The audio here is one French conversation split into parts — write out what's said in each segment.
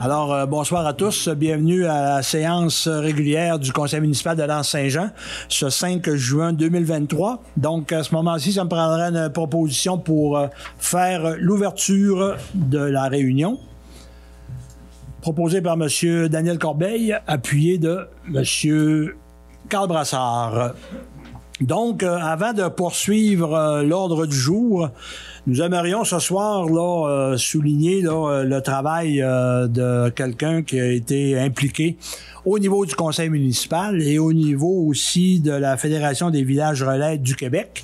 Alors, bonsoir à tous. Bienvenue à la séance régulière du Conseil municipal de l'Anse-Saint-Jean, ce 5 juin 2023. Donc, à ce moment-ci, ça me prendrait une proposition pour faire l'ouverture de la réunion. Proposée par M. Daniel Corbeil, appuyé de M. Carl Brassard. Donc, avant de poursuivre l'ordre du jour, nous aimerions ce soir là, souligner là, le travail de quelqu'un qui a été impliqué au niveau du conseil municipal et au niveau aussi de la Fédération des villages relais du Québec.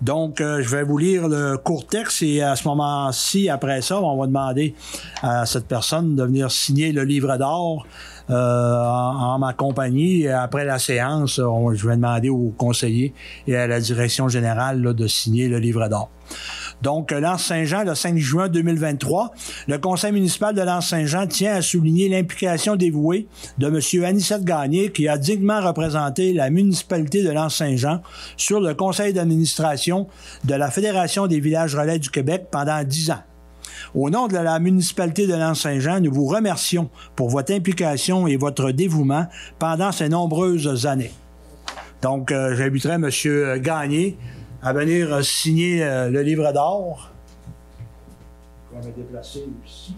Donc, je vais vous lire le court texte et à ce moment-ci, après ça, on va demander à cette personne de venir signer le livre d'or en ma compagnie. Après la séance, je vais demander aux conseillers et à la direction générale là, de signer le livre d'or. Donc, l'Anse-Saint-Jean, le 5 juin 2023, le conseil municipal de l'Anse-Saint-Jean tient à souligner l'implication dévouée de M. Anicette Gagné, qui a dignement représenté la municipalité de l'Anse-Saint-Jean sur le conseil d'administration de la Fédération des villages relais du Québec pendant 10 ans. Au nom de la municipalité de l'Anse-Saint-Jean, nous vous remercions pour votre implication et votre dévouement pendant ces nombreuses années. Donc, j'inviterai M. Gagné à venir signer le livre d'or. Je vais me déplacer ici.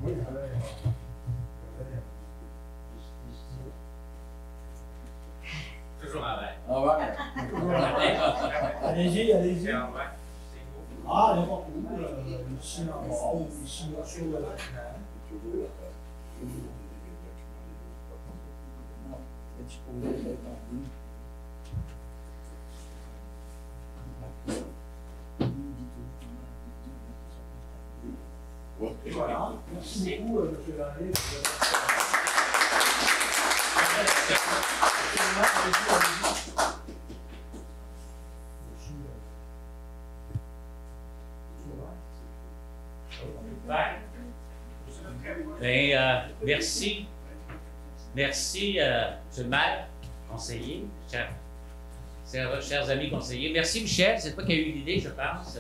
Oui, toujours en vrai. Ah ouais. Allez-y, allez-y. Ah, n'importe où. Ici, en haut, ici, sur le document. Voilà. Merci beaucoup, M. Gagné. Merci. Merci, M. le maire, conseiller, chers amis conseillers. Merci, Michel. C'est toi qui as eu l'idée, je pense,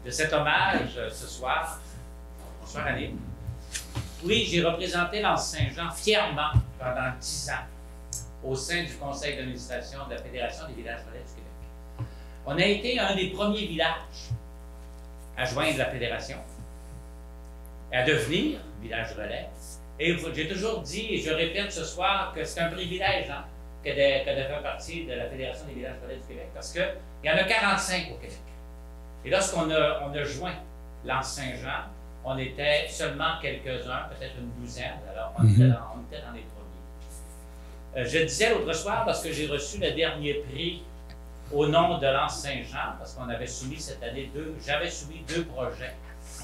de cet hommage ce soir. Bonsoir, Annie. Oui, j'ai représenté l'Anse-Saint-Jean fièrement pendant 10 ans au sein du conseil d'administration de la Fédération des villages relais du Québec. On a été un des premiers villages à joindre la Fédération, à devenir village relais. Et j'ai toujours dit, et je répète ce soir, que c'est un privilège hein, que de faire partie de la Fédération des villages relais du Québec, parce qu'il y en a 45 au Québec. Et lorsqu'on a joint l'Anse-Saint-Jean, on était seulement quelques-uns, peut-être une douzaine, alors on était dans les premiers. Je disais l'autre soir, parce que j'ai reçu le dernier prix au nom de l'Anse-Saint-Jean, parce qu'on avait soumis cette année j'avais soumis 2 projets,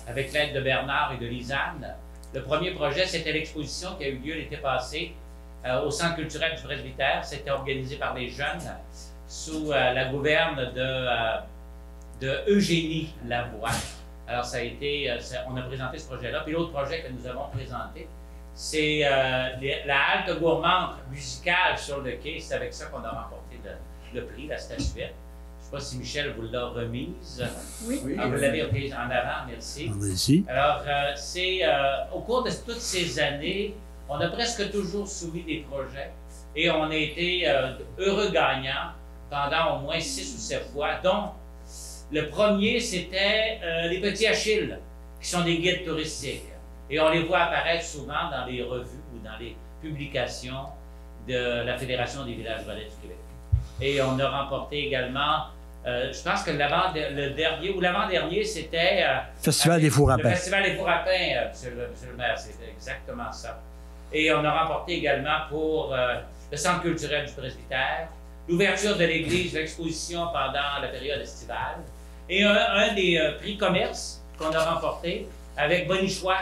avec l'aide de Bernard et de Lisanne. Le premier projet, c'était l'exposition qui a eu lieu l'été passé au Centre culturel du Presbytère. C'était organisé par les jeunes sous la gouverne de Eugénie Lavoie. Alors, ça a été, on a présenté ce projet-là. Puis l'autre projet que nous avons présenté, c'est la halte gourmande musicale sur le quai. C'est avec ça qu'on a remporté le prix, la statuette. Je ne sais pas si Michel vous l'a remise. Oui. Ah, vous l'avez remise en avant, merci. Allez-y. Alors, au cours de toutes ces années, on a presque toujours soumis des projets et on a été heureux gagnants pendant au moins 6 ou 7 fois, dont le premier, c'était les Petits Achilles, qui sont des guides touristiques. Et on les voit apparaître souvent dans les revues ou dans les publications de la Fédération des villages relais du Québec. Et on a remporté également, je pense que le dernier ou l'avant-dernier, c'était... Festival des Fours à pain. Le Festival des Fours à pain, monsieur le maire, c'était exactement ça. Et on a remporté également pour le Centre culturel du Presbytère, l'ouverture de l'église, l'exposition pendant la période estivale, et un des prix commerce qu'on a remporté avec Bonichois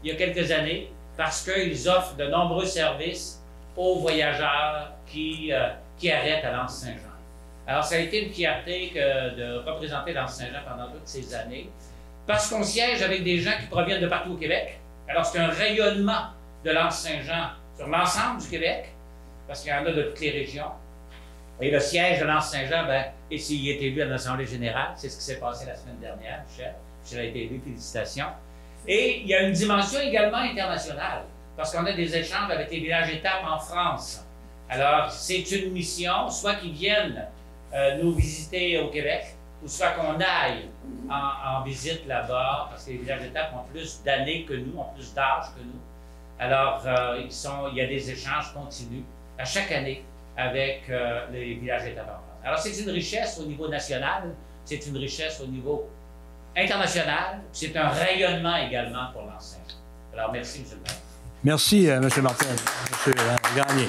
il y a quelques années, parce qu'ils offrent de nombreux services aux voyageurs qui arrêtent à l'Anse-Saint-Jean. Alors, ça a été une fierté de représenter l'Anse-Saint-Jean pendant toutes ces années, parce qu'on siège avec des gens qui proviennent de partout au Québec, Alors, c'est un rayonnement de l'Anse-Saint-Jean sur l'ensemble du Québec, parce qu'il y en a de toutes les régions. Et le siège de l'Anse-Saint-Jean, et s'il est élu à l'Assemblée générale, c'est ce qui s'est passé la semaine dernière, Michel. Michel a été élu, félicitations. Et il y a une dimension également internationale, parce qu'on a des échanges avec les villages-étapes en France. Alors, c'est une mission, soit qu'ils viennent nous visiter au Québec, ou soit qu'on aille en visite là-bas, parce que les villages-étapes ont plus d'années que nous, ont plus d'âge que nous. Alors, il y a des échanges continus à chaque année avec les villages-étapes en France. Alors, c'est une richesse au niveau national, c'est une richesse au niveau international, c'est un rayonnement également pour l'enseignement. Alors, merci, M. le maire. Merci, M. Martin. M. Gagné.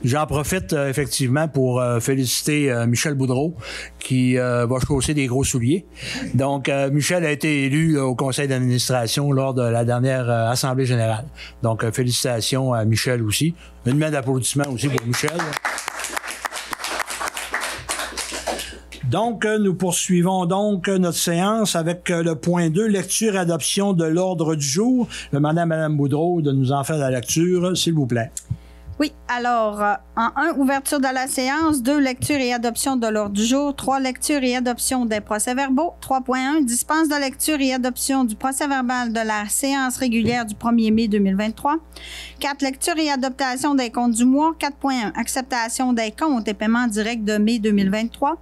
J'en profite effectivement pour féliciter Michel Boudreau qui va chausser des gros souliers. Donc, Michel a été élu au conseil d'administration lors de la dernière Assemblée générale. Donc, félicitations à Michel aussi. Une main d'applaudissement aussi pour Michel. Donc, nous poursuivons donc notre séance avec le point 2, lecture et adoption de l'ordre du jour. Je demande à Mme Boudreau de nous en faire la lecture, s'il vous plaît. Oui, alors, en 1, ouverture de la séance, 2, lecture et adoption de l'ordre du jour, 3, lecture et adoption des procès-verbaux, 3.1, dispense de lecture et adoption du procès-verbal de la séance régulière du 1er mai 2023, 4, lecture et adoption des comptes du mois, 4.1, acceptation des comptes et paiements directs de mai 2023,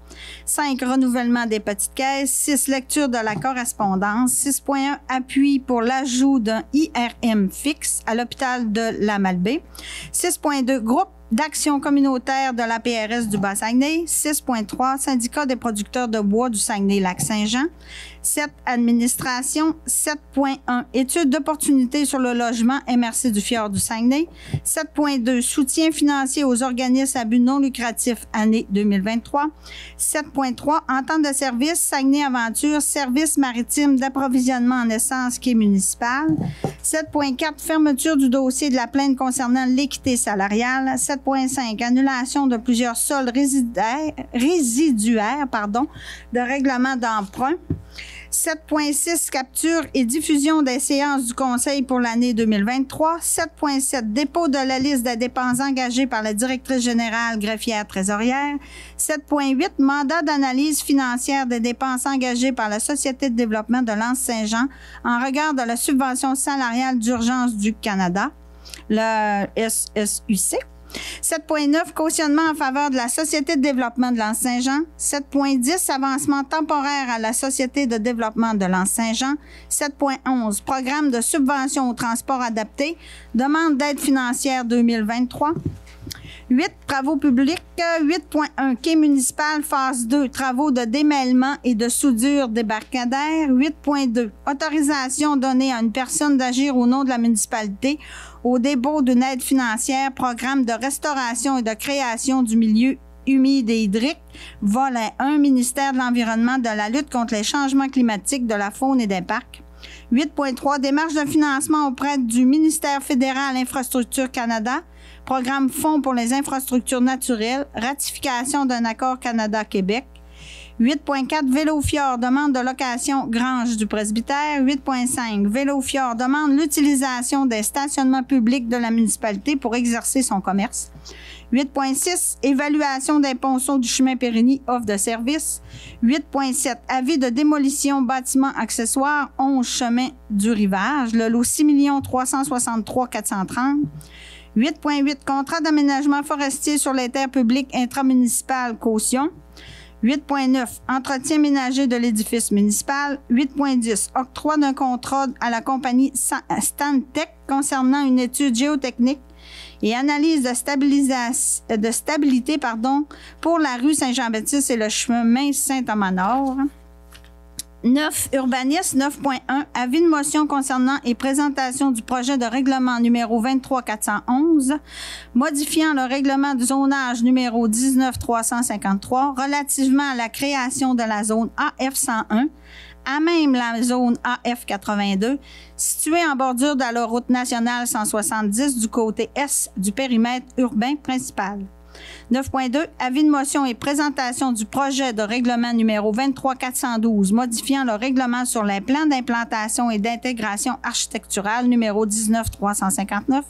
5, renouvellement des petites caisses, 6, lecture de la correspondance, 6.1, appui pour l'ajout d'un IRM fixe à l'hôpital de la Malbaie, 6.2, groupe d'action communautaire de la PRS du Bas-Saguenay. 6.3, syndicat des producteurs de bois du Saguenay-Lac-Saint-Jean. 7, administration. 7.1, étude d'opportunité sur le logement MRC du Fjord du Saguenay. 7.2, soutien financier aux organismes à but non lucratif année 2023. 7.3, entente de service Saguenay Aventure, service maritime d'approvisionnement en essence qui est municipal. 7.4, fermeture du dossier de la plainte concernant l'équité salariale. 7.5, annulation de plusieurs soldes résiduaires de règlement d'emprunt. 7.6, capture et diffusion des séances du Conseil pour l'année 2023. 7.7, dépôt de la liste des dépenses engagées par la directrice générale greffière trésorière. 7.8, mandat d'analyse financière des dépenses engagées par la Société de développement de l'Anse-Saint-Jean en regard de la subvention salariale d'urgence du Canada, le SSUC. 7.9, cautionnement en faveur de la Société de développement de l'Anse-Saint-Jean. 7.10, avancement temporaire à la Société de développement de l'Anse-Saint-Jean. 7.11, programme de subvention au transport adapté. Demande d'aide financière 2023. 8, travaux publics. 8.1, quai municipal, phase 2, travaux de démêlement et de soudure débarcadère. 8.2, autorisation donnée à une personne d'agir au nom de la municipalité au dépôt d'une aide financière, programme de restauration et de création du milieu humide et hydrique, volet 1, ministère de l'Environnement, de la lutte contre les changements climatiques, de la faune et des parcs. 8.3, démarche de financement auprès du ministère fédéral Infrastructure Canada, programme Fonds pour les infrastructures naturelles, ratification d'un accord Canada-Québec. 8.4, Vélo Fjord, demande de location Grange du Presbytère. 8.5, Vélo Fjord, demande l'utilisation des stationnements publics de la municipalité pour exercer son commerce. 8.6, évaluation des ponceaux du chemin Périgny, offre de service. 8.7, avis de démolition bâtiment accessoire, 11 chemin du Rivage, le lot 6 363 430. 8.8, contrat d'aménagement forestier sur les terres publiques intramunicipales caution. 8.9, entretien ménager de l'édifice municipal. 8.10, octroi d'un contrat à la compagnie Stantec concernant une étude géotechnique et analyse de stabilité pour la rue Saint-Jean-Baptiste et le chemin Saint-Thomas-Nord. 9, urbanisme. 9.1, avis de motion concernant et présentation du projet de règlement numéro 23411, modifiant le règlement du zonage numéro 19353 relativement à la création de la zone AF101, à même la zone AF82, située en bordure de la route nationale 170 du côté est du périmètre urbain principal. 9.2, avis de motion et présentation du projet de règlement numéro 23412 modifiant le règlement sur les plans d'implantation et d'intégration architecturale numéro 19359.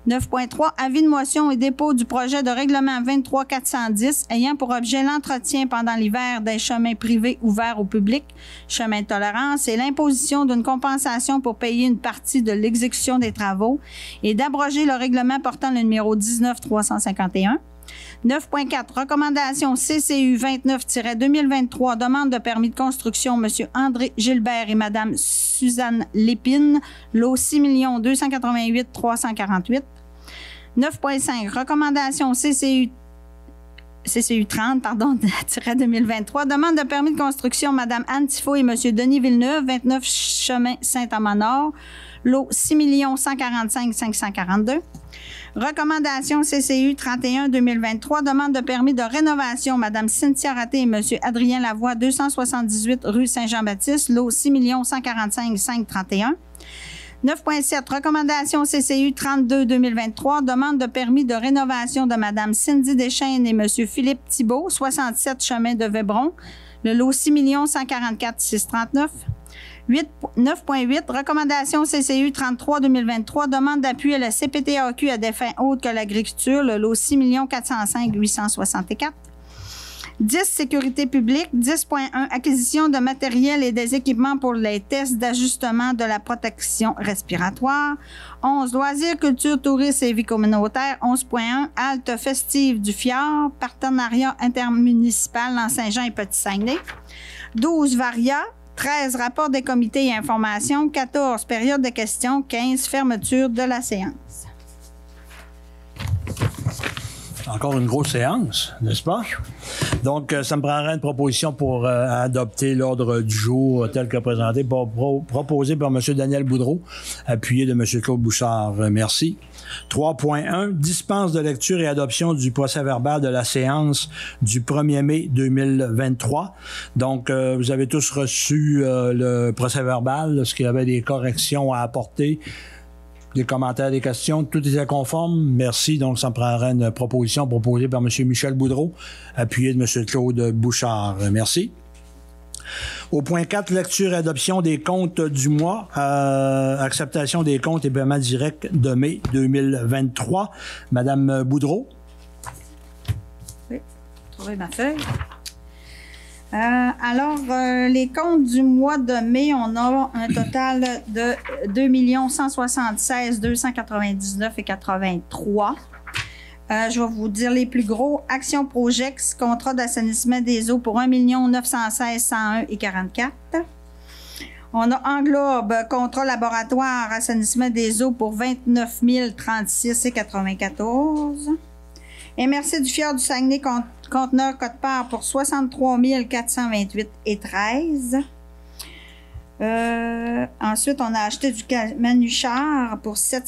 9.3, avis de motion et dépôt du projet de règlement 23410 ayant pour objet l'entretien pendant l'hiver des chemins privés ouverts au public, chemin de tolérance, et l'imposition d'une compensation pour payer une partie de l'exécution des travaux et d'abroger le règlement portant le numéro 19351. 9.4, recommandation CCU 29-2023, demande de permis de construction, M. André Gilbert et Mme Suzanne Lépine, lot 6 288 348. 9.5, recommandation CCU 30, 2023, demande de permis de construction, Mme Anne Tifo et M. Denis Villeneuve, 29 chemin Saint-Amand-Nord, lot 6 145 542. Recommandation CCU 31-2023, demande de permis de rénovation, Mme Cynthia Raté et M. Adrien Lavoie, 278 rue Saint-Jean-Baptiste, lot 6 145 531. 9.7, recommandation CCU 32-2023, demande de permis de rénovation de Mme Cindy Deschaines et M. Philippe Thibault, 67 chemin de Vébron, le lot 6 144 639. 9.8, recommandation CCU 33-2023, demande d'appui à la CPTAQ à des fins autres que l'agriculture, le lot 6 405 864. 10, sécurité publique. 10.1, acquisition de matériel et des équipements pour les tests d'ajustement de la protection respiratoire. 11, loisirs, culture, tourisme et vie communautaire. 11.1, halte festive du Fjord, partenariat intermunicipal dans Saint-Jean et Petit-Saguenay. 12, varia. 13, rapport des comités et informations. 14, période de questions. 15, fermeture de la séance. Encore une grosse séance, n'est-ce pas? Donc, ça me prendrait une proposition pour adopter l'ordre du jour tel que présenté, proposé par M. Daniel Boudreau, appuyé de M. Claude Bouchard. Merci. 3.1, dispense de lecture et adoption du procès-verbal de la séance du 1er mai 2023. Donc, vous avez tous reçu le procès-verbal. Est-ce qu'il y avait des corrections à apporter? Des commentaires, des questions, tout était conforme. Merci. Donc, ça me prendrait une proposition proposée par M. Michel Boudreau, appuyé de M. Claude Bouchard. Merci. Au point 4, lecture et adoption des comptes du mois, acceptation des comptes et paiements directs de mai 2023. Madame Boudreau. Oui, trouver ma feuille. Les comptes du mois de mai, on a un total de 2 176 299 et 83. Je vais vous dire les plus gros. Action Projex, contrat d'assainissement des eaux pour 1 916 101 et 44. On a Englobe, contrat laboratoire assainissement des eaux pour 29 036 et 94. MRC du Fjord du Saguenay, conteneur Côte-Part pour 63 428 et 13. Ensuite, on a acheté du Manuchard pour 7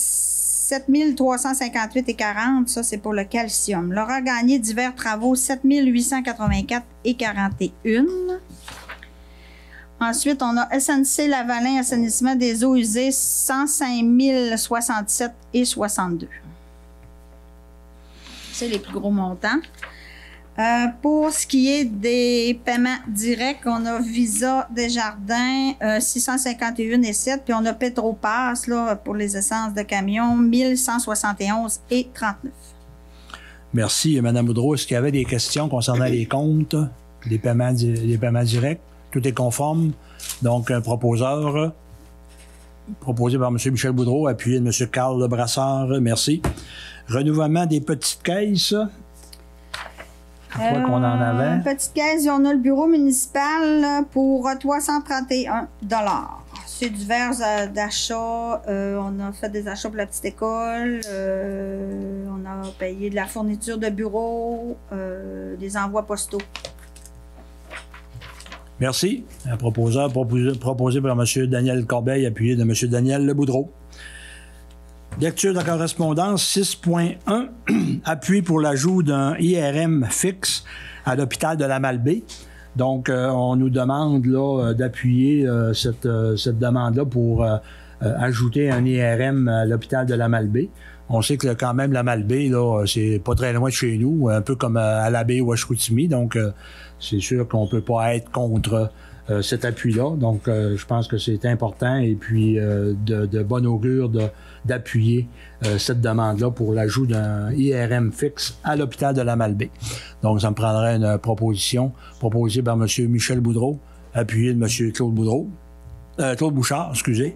358 et 40. Ça, c'est pour le calcium. Laura Gagné, divers travaux, 7 884 et 41. Ensuite, on a SNC Lavalin, assainissement des eaux usées, 105 067 et 62. C'est les plus gros montants. Pour ce qui est des paiements directs, on a Visa Desjardins, 651 et 7, puis on a Petropass là, pour les essences de camion, 1171 et 39. Merci, Mme Boudreau. Est-ce qu'il y avait des questions concernant les comptes, les paiements directs? Tout est conforme. Donc, un proposeur, proposé par M. Michel Boudreau, appuyé de M. Carl Brassard. Merci. Renouvellement des petites caisses. Je crois qu'on en avait. Petite caisse, on a le bureau municipal pour 331 $. C'est divers d'achats. On a fait des achats pour la petite école. On a payé de la fourniture de bureau, des envois postaux. Merci. Un proposeur proposé par M. Daniel Corbeil, appuyé de M. Daniel Boudreau. Lecture de correspondance 6.1, appui pour l'ajout d'un IRM fixe à l'hôpital de la Malbaie. Donc, on nous demande là, d'appuyer cette demande-là pour ajouter un IRM à l'hôpital de la Malbaie. On sait que quand même la Malbaie, là, c'est pas très loin de chez nous, un peu comme à la baie ou à Chicoutimi. Donc, c'est sûr qu'on peut pas être contre cet appui-là. Donc, je pense que c'est important et puis de bon augure d'appuyer cette demande-là pour l'ajout d'un IRM fixe à l'hôpital de la Malbaie. Donc, ça me prendrait une proposition proposée par M. Michel Boudreau, appuyée de M. Claude Boudreau. Claude Bouchard, excusez.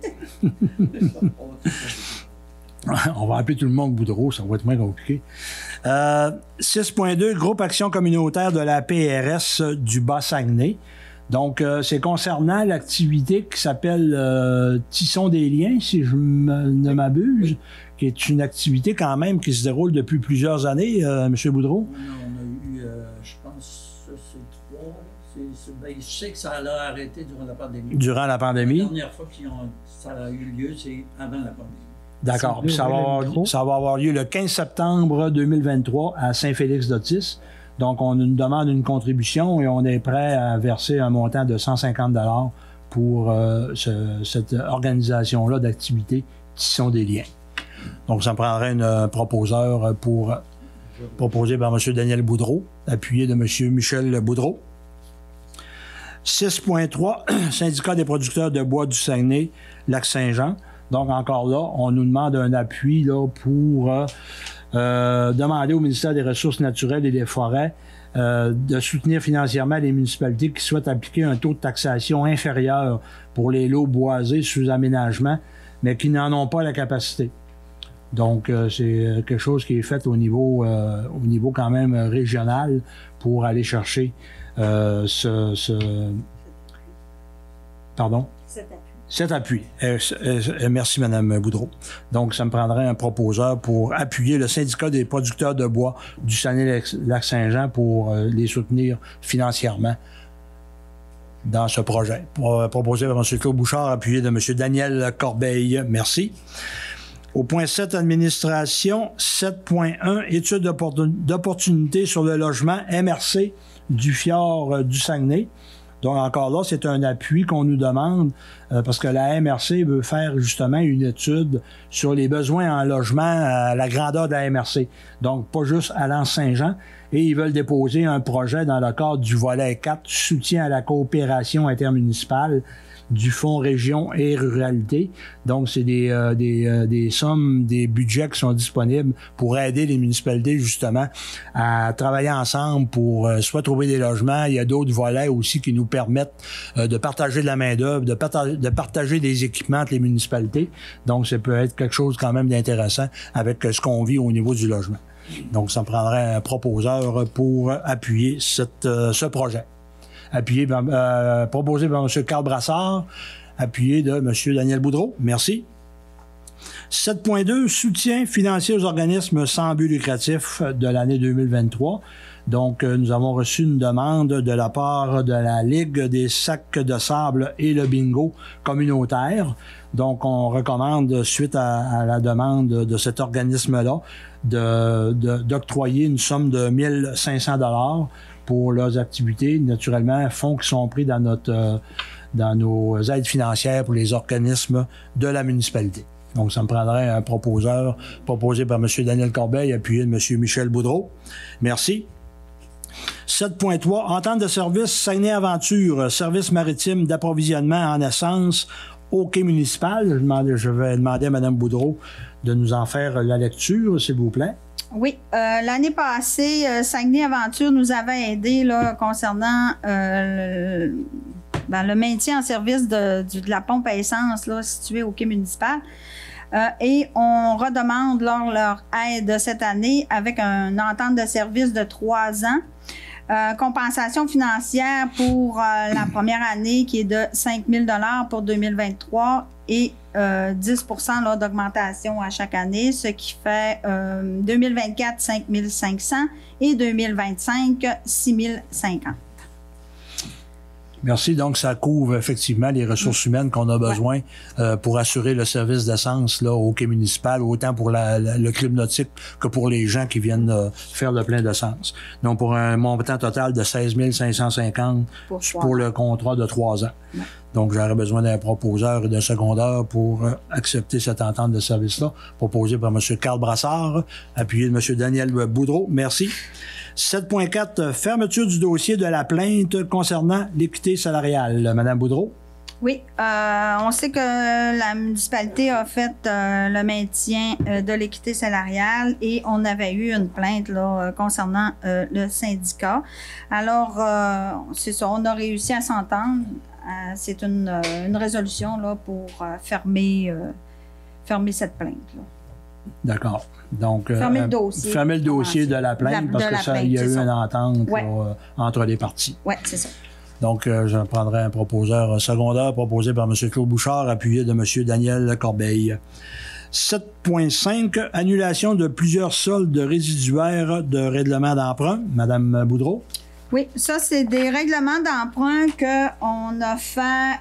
On va appeler tout le monde Boudreau, ça va être moins compliqué. 6.2, groupe action communautaire de la PRS du Bas-Saguenay. Donc, c'est concernant l'activité qui s'appelle Tisson des liens, si je ne m'abuse, qui est une activité quand même qui se déroule depuis plusieurs années, M. Boudreau. On a eu, je pense, c'est 3. Je sais que ça a arrêté durant la pandémie. Durant la pandémie. La dernière fois que ça a eu lieu, c'est avant la pandémie. D'accord. Puis ça va avoir lieu le 15 septembre 2023 à Saint-Félix-d'Otis. Donc, on nous demande une contribution et on est prêt à verser un montant de 150 $ pour cette organisation-là d'activités qui sont des liens. Donc, ça me prendrait un proposeur proposé par M. Daniel Boudreau, appuyé de M. Michel Boudreau. 6.3, syndicat des producteurs de bois du Saguenay, Lac-Saint-Jean. Donc, encore là, on nous demande un appui là, pour demander au ministère des Ressources naturelles et des Forêts de soutenir financièrement les municipalités qui souhaitent appliquer un taux de taxation inférieur pour les lots boisés sous aménagement, mais qui n'en ont pas la capacité. Donc, c'est quelque chose qui est fait au niveau quand même régional pour aller chercher Pardon? Cet appui. Merci, Mme Boudreau. Donc, ça me prendrait un proposeur pour appuyer le syndicat des producteurs de bois du Saguenay-Lac-Saint-Jean pour les soutenir financièrement dans ce projet. Proposé par M. Claude Bouchard, appuyé de M. Daniel Corbeil. Merci. Au point 7, administration. 7.1, étude d'opportunité sur le logement MRC du fjord du Saguenay. Donc, encore là, c'est un appui qu'on nous demande parce que la MRC veut faire justement une étude sur les besoins en logement à la grandeur de la MRC. Donc, pas juste à l'Anse-Saint-Jean. Et ils veulent déposer un projet dans le cadre du volet 4, soutien à la coopération intermunicipale du Fonds Région et Ruralité. Donc, c'est des sommes, des budgets qui sont disponibles pour aider les municipalités, justement, à travailler ensemble pour soit trouver des logements. Il y a d'autres volets aussi qui nous permettent de partager de la main-d'œuvre, de partager des équipements entre les municipalités. Donc, ça peut être quelque chose quand même d'intéressant avec ce qu'on vit au niveau du logement. Donc, ça me prendrait un proposeur pour appuyer ce projet. Proposé par M. Carl Brassard, appuyé de M. Daniel Boudreau. Merci. 7.2, soutien financier aux organismes sans but lucratif de l'année 2023. Donc, nous avons reçu une demande de la part de la Ligue des sacs de sable et le bingo communautaire. Donc, on recommande, suite à la demande de cet organisme-là, d'octroyer une somme de 1 500 $ pour leurs activités. Naturellement, fonds qui sont pris dans nos aides financières pour les organismes de la municipalité. Donc, ça me prendrait un proposeur proposé par M. Daniel Corbeil, appuyé de M. Michel Boudreau. Merci. 7.3, entente de service Saguenay-Aventure, service maritime d'approvisionnement en essence au quai municipal. Je vais demander à Mme Boudreau de nous en faire la lecture, s'il vous plaît. Oui. L'année passée, Saguenay-Aventure nous avait aidé là, concernant le maintien en service de la pompe à essence là, située au quai municipal. Et on redemande leur aide cette année avec une entente de service de 3 ans. Compensation financière pour la première année qui est de 5 000 $ pour 2023 et 10 % d'augmentation à chaque année, ce qui fait 2024 5 500 et 2025 6 050. Merci. Donc, ça couvre effectivement les ressources humaines qu'on a besoin pour assurer le service d'essence là au quai municipal, autant pour le club nautique que pour les gens qui viennent faire le plein d'essence. Donc, pour un montant total de 16 550 pour le contrat de 3 ans. Donc, j'aurais besoin d'un proposeur et d'un secondeur pour accepter cette entente de service-là, proposée par M. Carl Brassard, appuyé de M. Daniel Boudreau. Merci. 7.4, fermeture du dossier de la plainte concernant l'équité salariale. Madame Boudreau. Oui, on sait que la municipalité a fait le maintien de l'équité salariale et on avait eu une plainte là, concernant le syndicat. Alors, c'est ça, on a réussi à s'entendre. C'est une résolution là, pour fermer cette plainte. D'accord. Donc, fermer le dossier. Fermer le dossier de la plainte parce que ça, il y a eu une entente là, entre les parties. Oui, c'est ça. Donc, je prendrai un proposeur secondaire proposé par M. Claude Bouchard, appuyé de M. Daniel Corbeil. 7.5, annulation de plusieurs soldes résiduaires de règlement d'emprunt. Madame Boudreau. Oui, ça, c'est des règlements d'emprunt qu'on a fait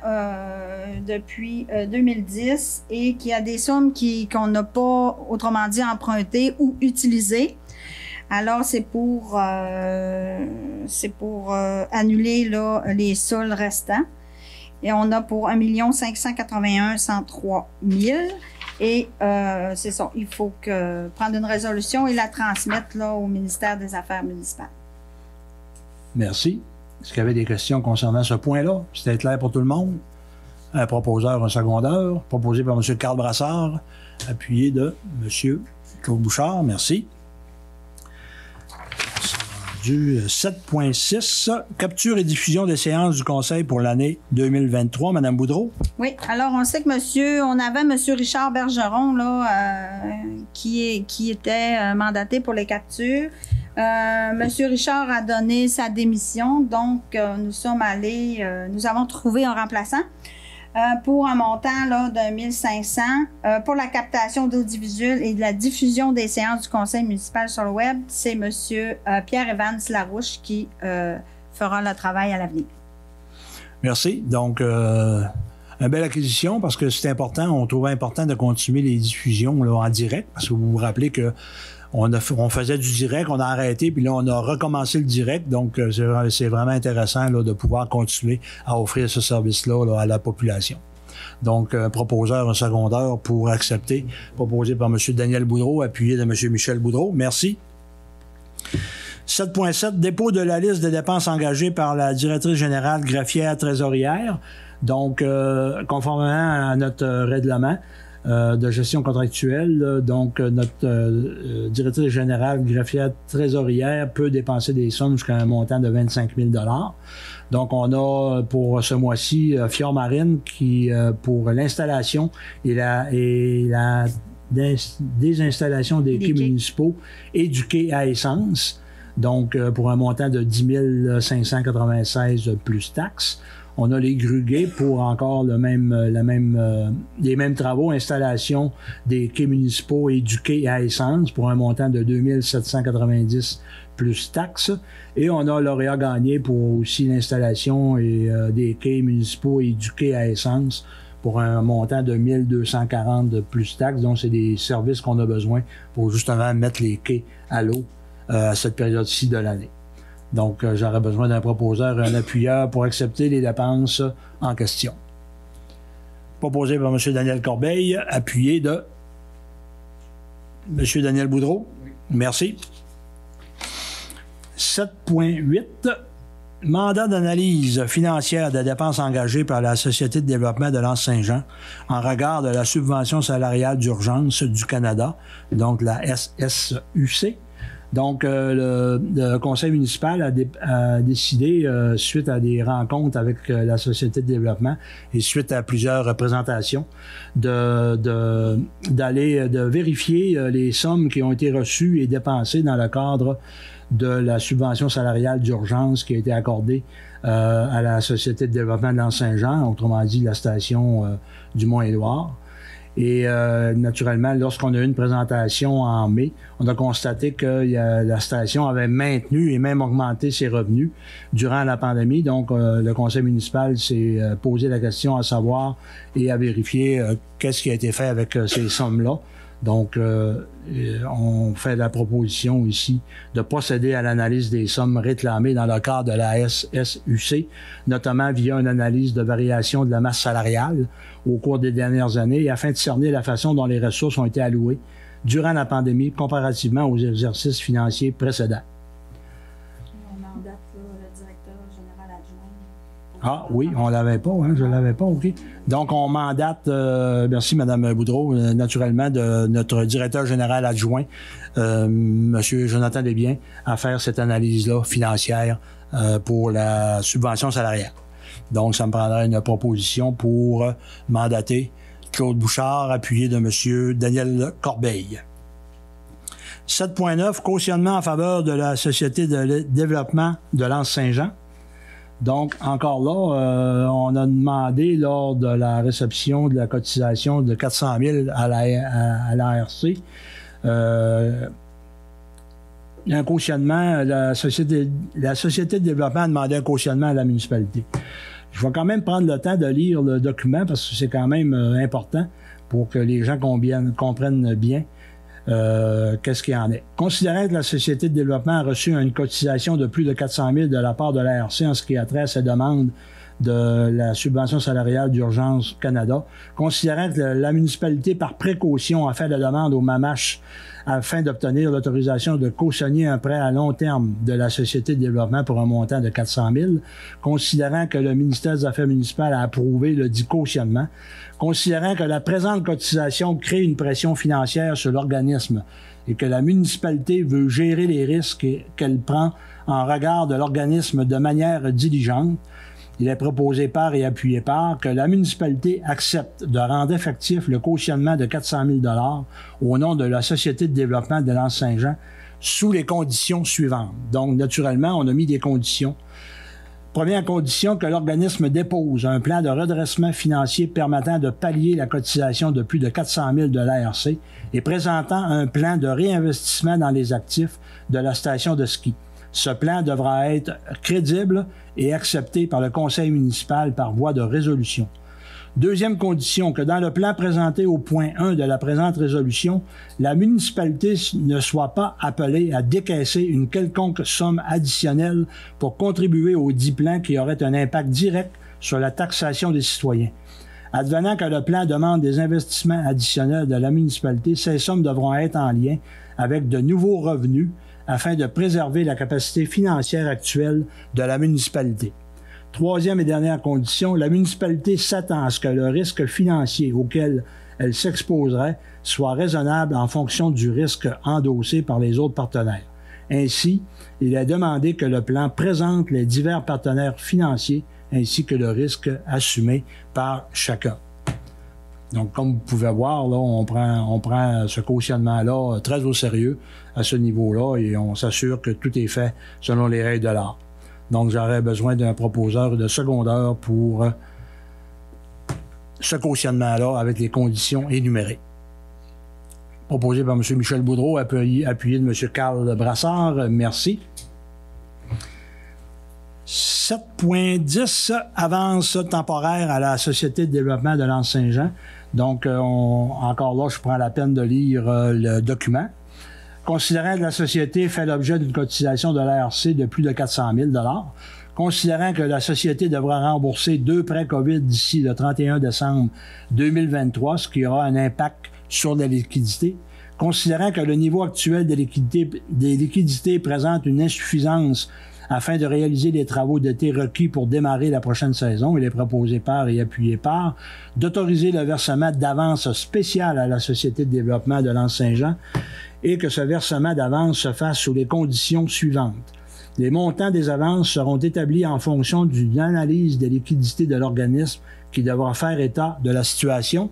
depuis 2010 et qu'il y a des sommes qu'on n'a pas, autrement dit, empruntées ou utilisées. Alors, c'est pour annuler là, les soldes restants. Et on a pour 1 581 103 000. Et c'est ça, il faut prendre une résolution et la transmettre là, au ministère des Affaires municipales. Merci. Est-ce qu'il y avait des questions concernant ce point-là? C'était clair pour tout le monde? Un proposeur, un secondeur, proposé par M. Carl Brassard, appuyé de M. Claude Bouchard. Merci. 7.6, capture et diffusion des séances du Conseil pour l'année 2023. Madame Boudreau. Oui, alors on sait que on avait M. Richard Bergeron là, qui était mandaté pour les captures. M. Richard a donné sa démission, donc nous avons trouvé un remplaçant pour un montant là, de 1 500 pour la captation d'audiovisuel et de la diffusion des séances du conseil municipal sur le web. C'est M. Pierre-Evans Larouche qui fera le travail à l'avenir. Merci. Donc, une belle acquisition parce que c'est important. On trouvait important de continuer les diffusions là, en direct parce que vous vous rappelez que on faisait du direct, on a arrêté, puis là, on a recommencé le direct. Donc, c'est vraiment intéressant là, de pouvoir continuer à offrir ce service-là là, à la population. Donc, un proposeur, un secondeur pour accepter, proposé par M. Daniel Boudreau, appuyé de M. Michel Boudreau. Merci. 7.7, dépôt de la liste des dépenses engagées par la directrice générale greffière trésorière. Donc, conformément à notre règlement, de gestion contractuelle. Donc, notre directrice générale greffière trésorière peut dépenser des sommes jusqu'à un montant de 25 000 $. Donc, on a pour ce mois-ci Fior Marine qui, pour l'installation et la désinstallation des quais municipaux et du quai à essence. Donc, pour un montant de 10 596 plus taxes. On a les gruguets pour encore les mêmes travaux, installation des quais municipaux et du quai à essence pour un montant de 2 790 plus taxes. Et on a Lauréat Gagné pour aussi l'installation des quais municipaux et du quai à essence pour un montant de 1 240 de plus taxes. Donc, c'est des services qu'on a besoin pour justement mettre les quais à l'eau à cette période-ci de l'année. Donc, j'aurais besoin d'un proposeur et un appuyeur pour accepter les dépenses en question. Proposé par M. Daniel Corbeil, appuyé de M. Daniel Boudreau. Oui. Merci. 7.8, mandat d'analyse financière des dépenses engagées par la Société de développement de l'Anse-Saint-Jean en regard de la subvention salariale d'urgence du Canada, donc la SSUC. Donc, le conseil municipal a décidé, suite à des rencontres avec la Société de développement et suite à plusieurs représentations, de vérifier les sommes qui ont été reçues et dépensées dans le cadre de la subvention salariale d'urgence qui a été accordée à la Société de développement de l'Anse-Saint-Jean, autrement dit la station du Mont-Édouard. Et naturellement, lorsqu'on a eu une présentation en mai, on a constaté que la station avait maintenu et même augmenté ses revenus durant la pandémie. Donc, le conseil municipal s'est posé la question à savoir et à vérifier qu'est-ce qui a été fait avec ces sommes-là. Donc, on fait la proposition ici de procéder à l'analyse des sommes réclamées dans le cadre de la SSUC, notamment via une analyse de variation de la masse salariale au cours des dernières années, afin de cerner la façon dont les ressources ont été allouées durant la pandémie comparativement aux exercices financiers précédents. On mandate le directeur général adjoint. Ah oui, on l'avait pas, hein, je l'avais pas, OK. Donc, on mandate, merci Mme Boudreau, naturellement, de notre directeur général adjoint, M. Jonathan Desbiens, à faire cette analyse-là financière pour la subvention salariale. Donc, ça me prendrait une proposition pour mandater Claude Bouchard, appuyé de M. Daniel Corbeil. 7.9, cautionnement en faveur de la Société de développement de l'Anse-Saint-Jean. Donc, encore là, on a demandé lors de la réception de la cotisation de 400 000 à l'ARC, un cautionnement, la Société de développement a demandé un cautionnement à la municipalité. Je vais quand même prendre le temps de lire le document parce que c'est quand même important pour que les gens comprennent bien qu'est-ce qu'il en est. Considérant que la Société de développement a reçu une cotisation de plus de 400 000 de la part de l'ARC en ce qui a trait à sa demande de la subvention salariale d'Urgence Canada, considérant que la municipalité, par précaution, a fait la demande au MAMACH afin d'obtenir l'autorisation de cautionner un prêt à long terme de la Société de développement pour un montant de 400 000, considérant que le ministère des Affaires municipales a approuvé le dit cautionnement, considérant que la présente cotisation crée une pression financière sur l'organisme et que la municipalité veut gérer les risques qu'elle prend en regard de l'organisme de manière diligente, il est proposé par et appuyé par que la municipalité accepte de rendre effectif le cautionnement de 400 000 $ au nom de la Société de développement de l'Anse-Saint-Jean sous les conditions suivantes. Donc, naturellement, on a mis des conditions. Première condition, que l'organisme dépose un plan de redressement financier permettant de pallier la cotisation de plus de 400 000 de l'ARC et présentant un plan de réinvestissement dans les actifs de la station de ski. Ce plan devra être crédible et accepté par le conseil municipal par voie de résolution. Deuxième condition, que dans le plan présenté au point 1 de la présente résolution, la municipalité ne soit pas appelée à décaisser une quelconque somme additionnelle pour contribuer au dit plan qui aurait un impact direct sur la taxation des citoyens. Advenant que le plan demande des investissements additionnels de la municipalité, ces sommes devront être en lien avec de nouveaux revenus afin de préserver la capacité financière actuelle de la municipalité. Troisième et dernière condition, la municipalité s'attend à ce que le risque financier auquel elle s'exposerait soit raisonnable en fonction du risque endossé par les autres partenaires. Ainsi, il est demandé que le plan présente les divers partenaires financiers ainsi que le risque assumé par chacun. Donc, comme vous pouvez voir, là, on prend ce cautionnement-là très au sérieux à ce niveau-là et on s'assure que tout est fait selon les règles de l'art. Donc, j'aurais besoin d'un proposeur de secondeur pour ce cautionnement-là avec les conditions énumérées. Proposé par M. Michel Boudreau, appuyé de M. Carl Brassard. Merci. 7.10, avance temporaire à la Société de développement de l'Anse-Saint-Jean. Donc, encore là, je prends la peine de lire le document. Considérant que la société fait l'objet d'une cotisation de l'ARC de plus de 400 000 $, considérant que la société devra rembourser 2 prêts COVID d'ici le 31 décembre 2023, ce qui aura un impact sur la liquidité, considérant que le niveau actuel des liquidités présente une insuffisance afin de réaliser les travaux d'été requis pour démarrer la prochaine saison, il est proposé par et appuyé par d'autoriser le versement d'avances spéciales à la Société de développement de l'Anse-Saint-Jean et que ce versement d'avance se fasse sous les conditions suivantes. Les montants des avances seront établis en fonction d'une analyse des liquidités de l'organisme qui devra faire état de la situation.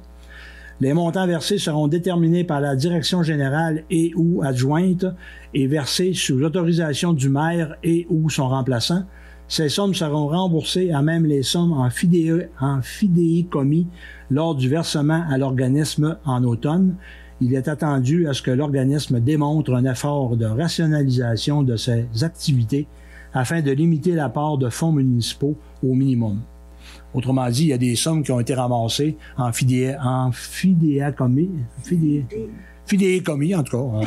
Les montants versés seront déterminés par la direction générale et ou adjointe et versés sous l'autorisation du maire et ou son remplaçant. Ces sommes seront remboursées à même les sommes en fidéicommis lors du versement à l'organisme en automne. Il est attendu à ce que l'organisme démontre un effort de rationalisation de ses activités afin de limiter l'apport de fonds municipaux au minimum. Autrement dit, il y a des sommes qui ont été ramassées en fidéicommis, en tout cas.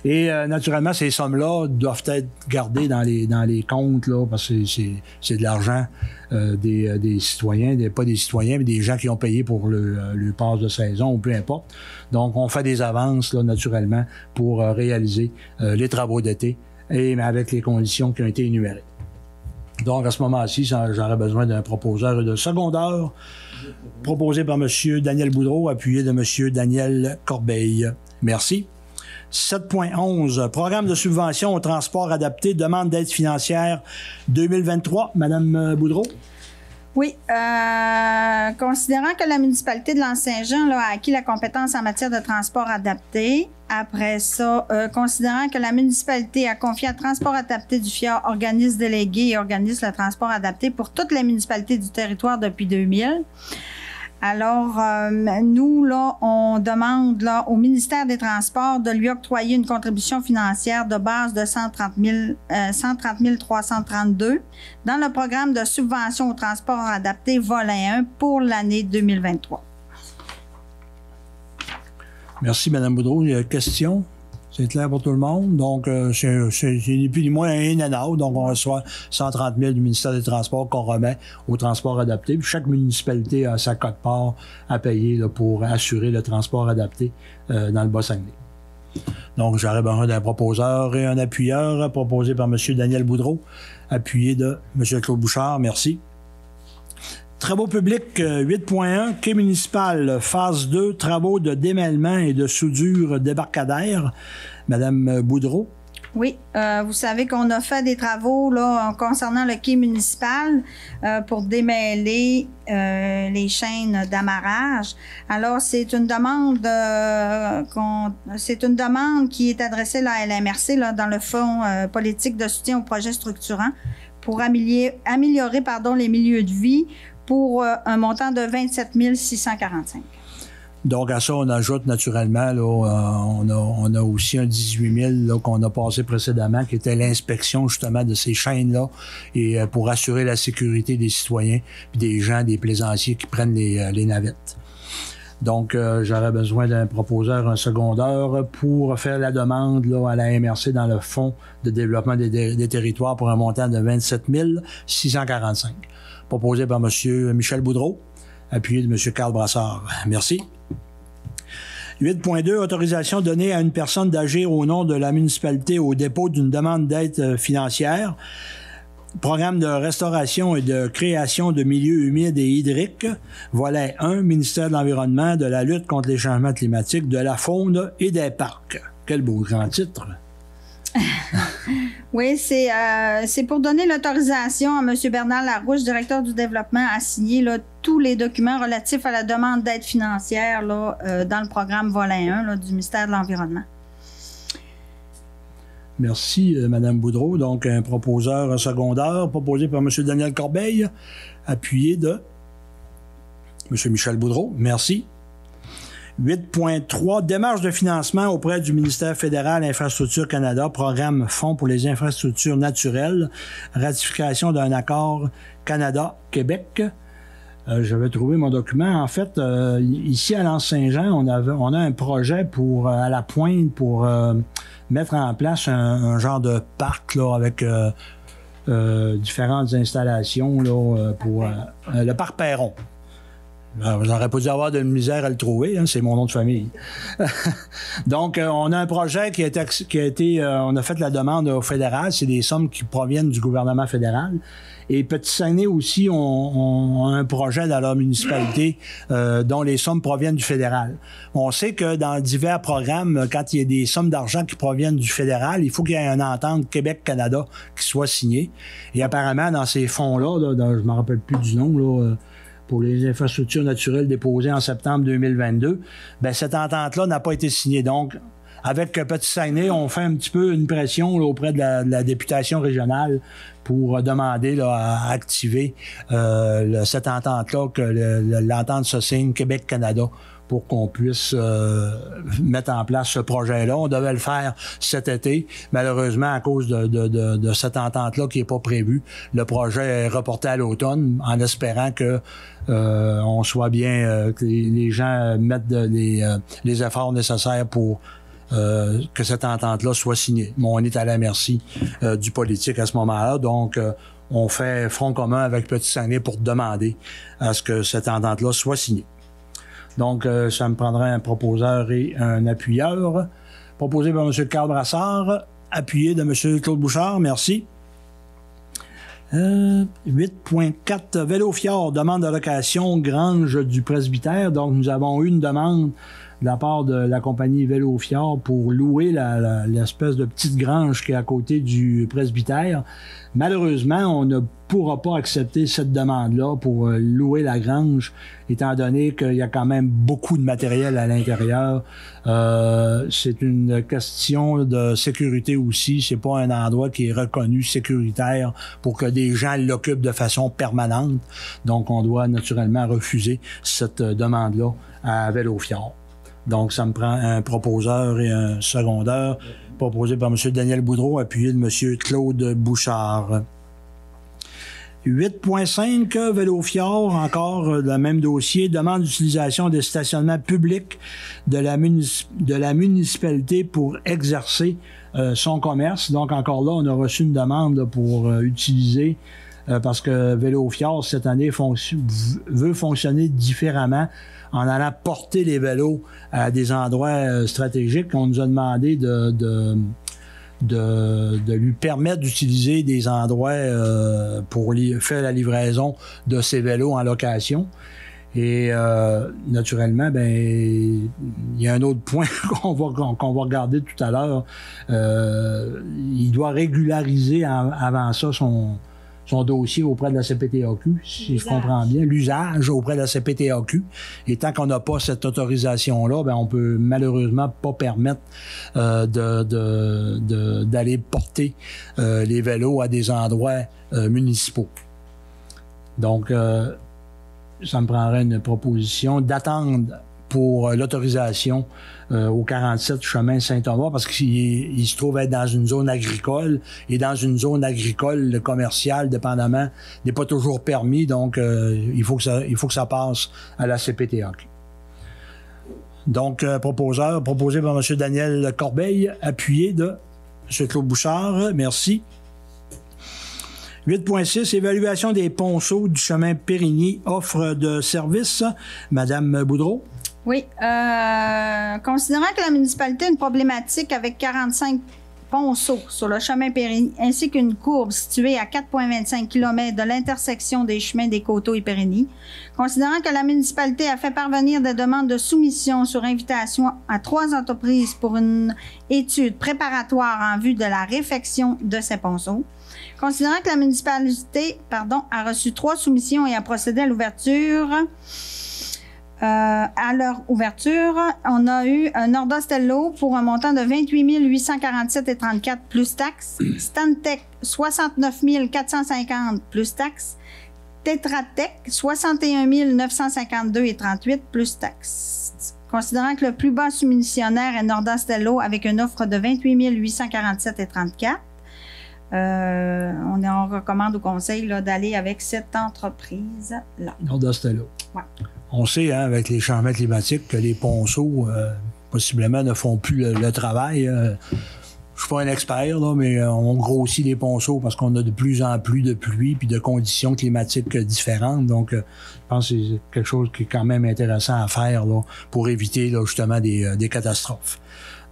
Et naturellement, ces sommes-là doivent être gardées dans les comptes, là, parce que c'est de l'argent des citoyens, pas des citoyens, mais des gens qui ont payé pour le passe de saison ou peu importe. Donc, on fait des avances, là, naturellement, pour réaliser les travaux d'été, et avec les conditions qui ont été énumérées. Donc, à ce moment-ci, j'aurais besoin d'un proposeur et d'un secondeur, proposé par M. Daniel Boudreau, appuyé de M. Daniel Corbeil. Merci. 7.11, programme de subvention au transport adapté, demande d'aide financière 2023. Madame Boudreau? Oui. Considérant que la municipalité de L'Anse-Saint-Jean a acquis la compétence en matière de transport adapté, après ça, considérant que la municipalité a confié à Transport adapté du Fjord, organisme délégué et organise le transport adapté pour toutes les municipalités du territoire depuis 2000. Alors, nous, là, on demande là, au ministère des Transports de lui octroyer une contribution financière de base de 130 332 dans le programme de subvention au transport adapté volet 1 pour l'année 2023. Merci, Mme Boudreau. Il y a une question? C'est clair pour tout le monde. Donc, c'est ni plus ni moins un in and out. Donc, on reçoit 130 000 du ministère des Transports qu'on remet au transport adapté. Puis chaque municipalité a sa quote-part à payer là, pour assurer le transport adapté dans le Bas-Saguenay. Donc, j'aurais besoin d'un proposeur et un appuyeur proposé par M. Daniel Boudreau, appuyé de M. Claude Bouchard. Merci. Travaux publics 8.1, quai municipal, phase 2, travaux de démêlement et de soudure débarcadère. Madame Boudreau. Oui, vous savez qu'on a fait des travaux là, concernant le quai municipal pour démêler les chaînes d'amarrage. Alors, c'est une demande qui est adressée là, à LMRC là, dans le fonds politique de soutien aux projets structurants pour améliorer les milieux de vie pour un montant de 27 645. Donc, à ça, on ajoute naturellement, là, on a aussi un 18 000 qu'on a passé précédemment, qui était l'inspection justement de ces chaînes-là, et pour assurer la sécurité des citoyens et des gens, des plaisanciers qui prennent les navettes. Donc, j'aurais besoin d'un proposeur, un secondeur, pour faire la demande là, à la MRC dans le Fonds de développement des territoires pour un montant de 27 645. Proposé par M. Michel Boudreau, appuyé de M. Carl Brassard. Merci. 8.2, autorisation donnée à une personne d'agir au nom de la municipalité au dépôt d'une demande d'aide financière. Programme de restauration et de création de milieux humides et hydriques. Volet 1, ministère de l'Environnement, de la lutte contre les changements climatiques, de la faune et des parcs. Quel beau grand titre! Oui, c'est pour donner l'autorisation à M. Bernard Larouche, directeur du développement, à signer là, tous les documents relatifs à la demande d'aide financière là, dans le programme volet 1 là, du ministère de l'Environnement. Merci, Mme Boudreau. Donc, un proposeur, un secondeur, proposé par M. Daniel Corbeil, appuyé de M. Michel Boudreau. Merci. 8.3, démarche de financement auprès du ministère fédéral Infrastructure Canada, programme Fonds pour les infrastructures naturelles, ratification d'un accord Canada-Québec. Je vais trouver mon document. En fait, ici à L'Anse-Saint-Jean, on a un projet à la pointe pour mettre en place un genre de parc là, avec différentes installations là, pour le parc Perron. J'aurais pas dû avoir de misère à le trouver, hein, c'est mon nom de famille. Donc, on a un projet qui a été on a fait la demande au fédéral, c'est des sommes qui proviennent du gouvernement fédéral. Et Petit-Saguenay aussi ont un projet dans leur municipalité dont les sommes proviennent du fédéral. On sait que dans divers programmes, quand il y a des sommes d'argent qui proviennent du fédéral, il faut qu'il y ait une entente Québec-Canada qui soit signée. Et apparemment, dans ces fonds-là, je ne me rappelle plus du nom, là, pour les infrastructures naturelles déposées en septembre 2022, ben cette entente-là n'a pas été signée. Donc, avec Petit-Saguenay, on fait un petit peu une pression là, auprès de la députation régionale pour demander là, à activer cette entente-là, que l'entente se signe Québec-Canada pour qu'on puisse mettre en place ce projet-là. On devait le faire cet été. Malheureusement, à cause de cette entente-là qui n'est pas prévue, le projet est reporté à l'automne en espérant que on soit bien, que les gens mettent les efforts nécessaires pour que cette entente-là soit signée. Mais on est à la merci du politique à ce moment-là, donc on fait front commun avec Petit-Saguenay pour demander à ce que cette entente-là soit signée. Donc, ça me prendrait un proposeur et un appuyeur. Proposé par M. Carl Brassard, appuyé de M. Claude Bouchard, merci. 8.4, Vélo-Fjord, demande de location Grange du Presbytère. Donc, nous avons eu une demande de la part de la compagnie Vélo-Fjord pour louer l'espèce de petite grange qui est à côté du presbytère. Malheureusement, on ne pourra pas accepter cette demande-là pour louer la grange, étant donné qu'il y a quand même beaucoup de matériel à l'intérieur. C'est une question de sécurité aussi. C'est pas un endroit qui est reconnu sécuritaire pour que des gens l'occupent de façon permanente. Donc, on doit naturellement refuser cette demande-là à Vélo-Fjord. Donc, ça me prend un proposeur et un secondeur, proposé par M. Daniel Boudreau, appuyé de M. Claude Bouchard. 8.5, Vélo-Fjord, encore le même dossier, demande d'utilisation des stationnements publics de la municipalité pour exercer son commerce. Donc, encore là, on a reçu une demande pour utiliser, parce que Vélo-Fjord, cette année, veut fonctionner différemment en allant porter les vélos à des endroits stratégiques. On nous a demandé de lui permettre d'utiliser des endroits pour faire la livraison de ces vélos en location. Et naturellement, ben il y a un autre point qu'on va regarder tout à l'heure. Il doit régulariser avant ça son dossier auprès de la CPTAQ, si je comprends bien, l'usage auprès de la CPTAQ. Et tant qu'on n'a pas cette autorisation-là, ben on peut malheureusement pas permettre d'aller porter les vélos à des endroits municipaux. Donc, ça me prendrait une proposition d'attendre pour l'autorisation au 47 chemin Saint-Thomas, parce qu'il se trouve être dans une zone agricole, et dans une zone agricole, le commercial, dépendamment, n'est pas toujours permis, donc il faut que ça passe à la CPTAQ. Donc, proposé par M. Daniel Corbeil, appuyé de M. Claude Bouchard, merci. 8.6, évaluation des ponceaux du chemin Périgny, offre de service. Madame Boudreau. Oui. Considérant que la municipalité a une problématique avec 45 ponceaux sur le chemin Périgny, ainsi qu'une courbe située à 4,25 km de l'intersection des chemins des Coteaux et Périgny, considérant que la municipalité a fait parvenir des demandes de soumission sur invitation à 3 entreprises pour une étude préparatoire en vue de la réfection de ces ponceaux, considérant que la municipalité a reçu 3 soumissions et a procédé à l'ouverture. À leur ouverture, on a eu un Nordostello pour un montant de 28 847,34 plus taxes, Stantec 69 450 plus taxes, Tetratec 61 952,38 plus taxes. Considérant que le plus bas soumissionnaire est Nordostello avec une offre de 28 847,34, on recommande au conseil d'aller avec cette entreprise-là. Nordostello. Ouais. On sait, hein, avec les changements climatiques, que les ponceaux, possiblement, ne font plus le travail. Je suis pas un expert, là, mais on grossit les ponceaux parce qu'on a de plus en plus de pluie puis de conditions climatiques différentes. Donc, je pense que c'est quelque chose qui est quand même intéressant à faire là, pour éviter là, justement des catastrophes.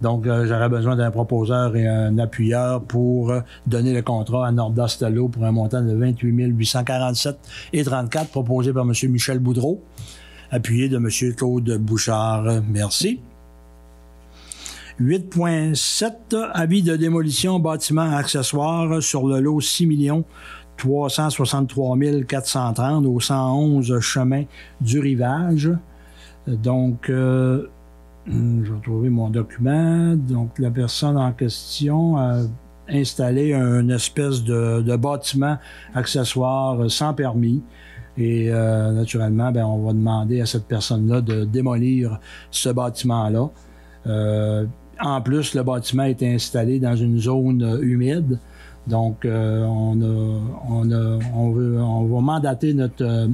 Donc, j'aurais besoin d'un proposeur et un appuyeur pour donner le contrat à Nordostello pour un montant de 28 847,34 proposé par M. Michel Boudreau, appuyé de M. Claude Bouchard. Merci. 8.7, avis de démolition bâtiment accessoire sur le lot 6 363 430 au 111 chemin du Rivage. Donc, je vais trouver mon document. Donc, la personne en question a installé une espèce de bâtiment accessoire sans permis. Et naturellement, ben, on va demander à cette personne-là de démolir ce bâtiment-là. En plus, le bâtiment est installé dans une zone humide. Donc, on va mandater notre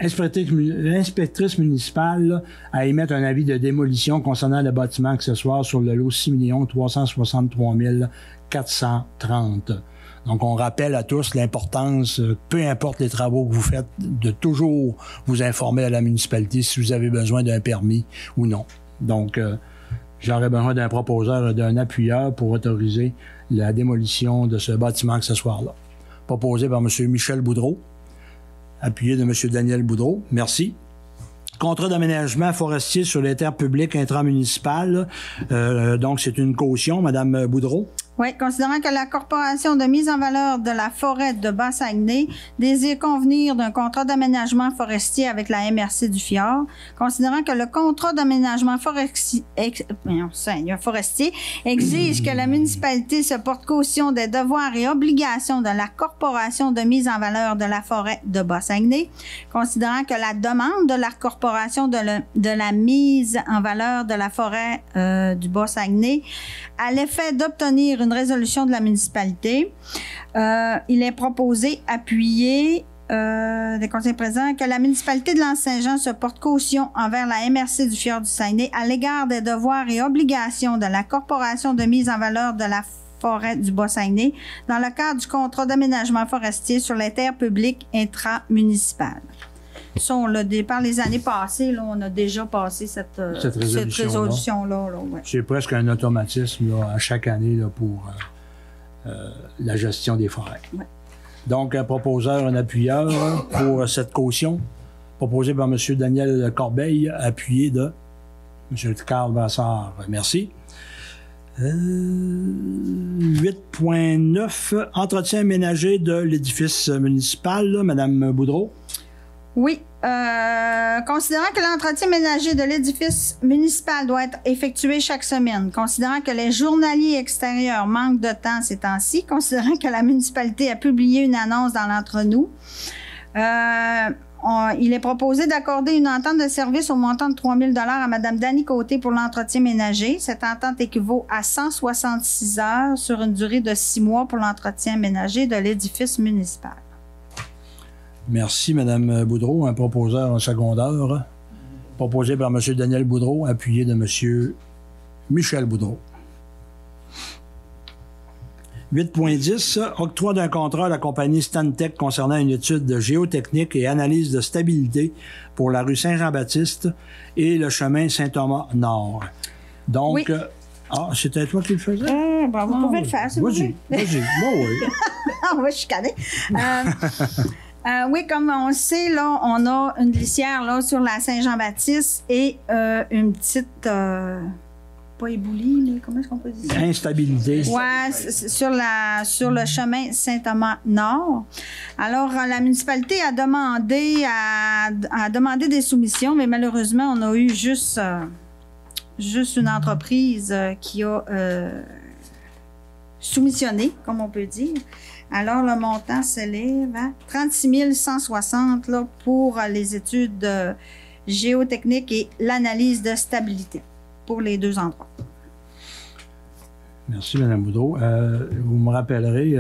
inspectrice municipale là, à émettre un avis de démolition concernant le bâtiment accessoire sur le lot 6 363 430. Donc, on rappelle à tous l'importance, peu importe les travaux que vous faites, de toujours vous informer à la municipalité si vous avez besoin d'un permis ou non. Donc, j'aurais besoin d'un proposeur et d'un appuyeur pour autoriser la démolition de ce bâtiment accessoire-là. Proposé par M. Michel Boudreau, appuyé de M. Daniel Boudreau. Merci. Contrat d'aménagement forestier sur les terres publiques intramunicipales. Donc, c'est une caution, Mme Boudreau. Oui, considérant que la Corporation de mise en valeur de la forêt de Bas-Saguenay désire convenir d'un contrat d'aménagement forestier avec la MRC du Fjord, considérant que le contrat d'aménagement forestier exige que la municipalité se porte caution des devoirs et obligations de la Corporation de mise en valeur de la forêt de Bas-Saguenay, considérant que la demande de la Corporation de la mise en valeur de la forêt du Bas-Saguenay à l'effet d'obtenir une résolution de la municipalité. Il est proposé, appuyé des conseils présents, que la municipalité de l'Anse-Saint-Jean se porte caution envers la MRC du Fjord du Saguenay à l'égard des devoirs et obligations de la Corporation de mise en valeur de la forêt du Bas-Saguenay dans le cadre du contrat d'aménagement forestier sur les terres publiques intramunicipales. Ça, par les années passées, là, on a déjà passé cette résolution-là. Ouais. C'est presque un automatisme là, à chaque année là, pour la gestion des forêts. Ouais. Donc, un proposeur, un appuyeur pour cette caution, proposé par M. Daniel Corbeil, appuyé de M. Carl Vassard. Merci. 8.9, entretien ménager de l'édifice municipal, là, Mme Boudreau. Oui. Considérant que l'entretien ménager de l'édifice municipal doit être effectué chaque semaine, considérant que les journaliers extérieurs manquent de temps ces temps-ci, considérant que la municipalité a publié une annonce dans l'entre-nous, il est proposé d'accorder une entente de service au montant de 3 000 $ à Mme Dany Côté pour l'entretien ménager. Cette entente équivaut à 166 heures sur une durée de 6 mois pour l'entretien ménager de l'édifice municipal. Merci, Mme Boudreau. Un proposeur, un secondeur, proposé par M. Daniel Boudreau, appuyé de M. Michel Boudreau. 8.10, octroi d'un contrat à la compagnie Stantec concernant une étude de géotechnique et analyse de stabilité pour la rue Saint-Jean-Baptiste et le chemin Saint-Thomas-Nord. Donc, oui. C'était toi qui le faisais? Vous pouvez le faire, s'il vous plaît. Vas-y. Moi, oui. On va chicaner. Oui, comme on le sait, là, on a une glissière là, sur la Saint-Jean-Baptiste et une petite... pas éboulie, mais comment est-ce qu'on peut dire ça? Instabilité. Oui, sur le chemin Saint-Thomas-Nord. Alors, la municipalité a demandé des soumissions, mais malheureusement, on a eu juste une entreprise qui a soumissionné, comme on peut dire. Alors, le montant s'élève à 36 160 là, pour les études géotechniques et l'analyse de stabilité pour les deux endroits. Merci, Mme Boudreau. Vous me rappellerez,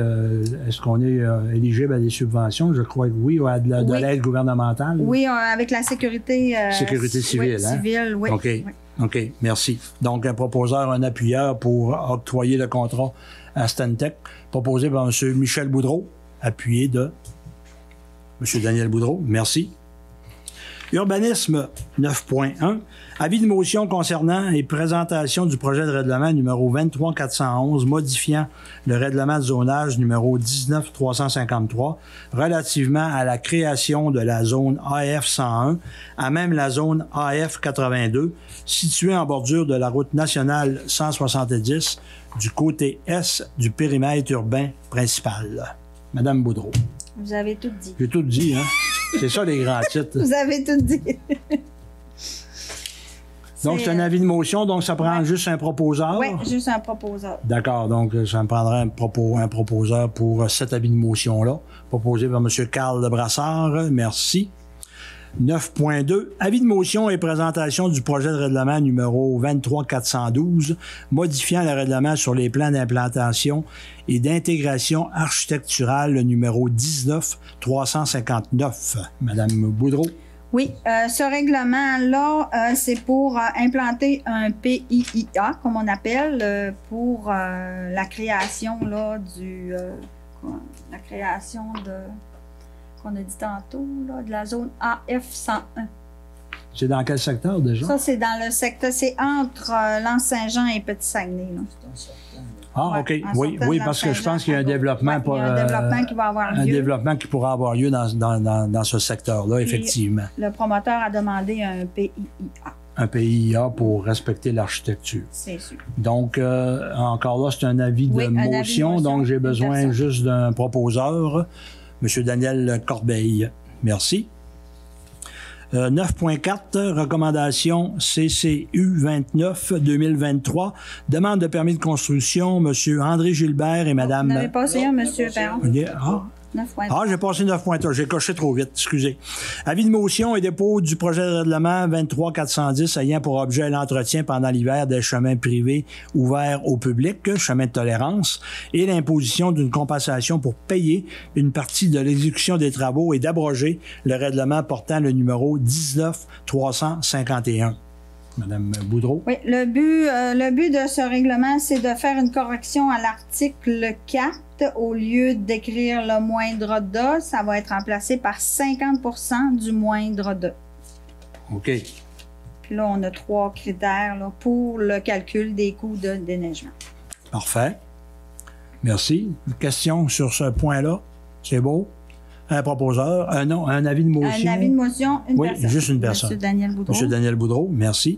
est-ce qu'on est éligible à des subventions? Je crois que oui, ou à de l'aide gouvernementale? Oui, avec la sécurité... sécurité civile, hein? Civile, oui. OK. Oui. OK, merci. Donc, un proposeur, un appuyeur pour octroyer le contrat à Stantec, proposé par M. Michel Boudreau, appuyé de M. Daniel Boudreau. Merci. Urbanisme 9.1. Avis de motion concernant et présentation du projet de règlement numéro 23411 modifiant le règlement de zonage numéro 19353 relativement à la création de la zone AF 101 à même la zone AF 82 située en bordure de la route nationale 170 du côté est du périmètre urbain principal. Madame Boudreau. Vous avez tout dit. J'ai tout dit, hein? C'est ça les grands titres. Vous avez tout dit. Donc, c'est un avis de motion, donc ça prend juste un proposeur? Oui, juste un proposeur. D'accord, donc ça me prendrait un proposeur pour cet avis de motion-là, proposé par M. Carl Brassard. Merci. 9.2. Avis de motion et présentation du projet de règlement numéro 23412, modifiant le règlement sur les plans d'implantation et d'intégration architecturale numéro 19359. Madame Boudreau. Oui, ce règlement-là, c'est pour implanter un PIIA, comme on appelle, pour la création là, la création de, qu'on a dit tantôt, là, de la zone AF101. C'est dans quel secteur déjà? Ça, c'est dans le secteur, c'est entre L'Anse-Saint-Jean et Petit-Saguenay. Ah, OK. Oui, parce que je pense qu'il y a un développement, il y a un développement qui va avoir lieu. Un développement qui pourra avoir lieu dans ce secteur-là, effectivement. Le promoteur a demandé un PIIA. Un PIIA pour respecter l'architecture. C'est sûr. Donc, encore là, c'est un avis de motion, donc j'ai besoin juste d'un proposeur, M. Daniel Corbeil. Merci. 9.4, recommandation CCU 29-2023, demande de permis de construction, M. André Gilbert et Mme... Vous n'avez pas essayé, M. Perron? J'ai passé 9.1, j'ai coché trop vite, excusez. Avis de motion et dépôt du projet de règlement 23-410 ayant pour objet l'entretien pendant l'hiver des chemins privés ouverts au public, chemin de tolérance, et l'imposition d'une compensation pour payer une partie de l'exécution des travaux et d'abroger le règlement portant le numéro 19-351. Madame Boudreau. Oui, le but de ce règlement, c'est de faire une correction à l'article 4. Au lieu d'écrire le moindre de, ça va être remplacé par 50% du moindre de. OK. Puis là, on a 3 critères là, pour le calcul des coûts de déneigement. Parfait. Merci. Une question sur ce point-là? C'est beau? Un proposeur? Non, un avis de motion? Un avis de motion, une personne. Oui, juste une personne. M. Daniel Boudreau. M. Daniel Boudreau, merci.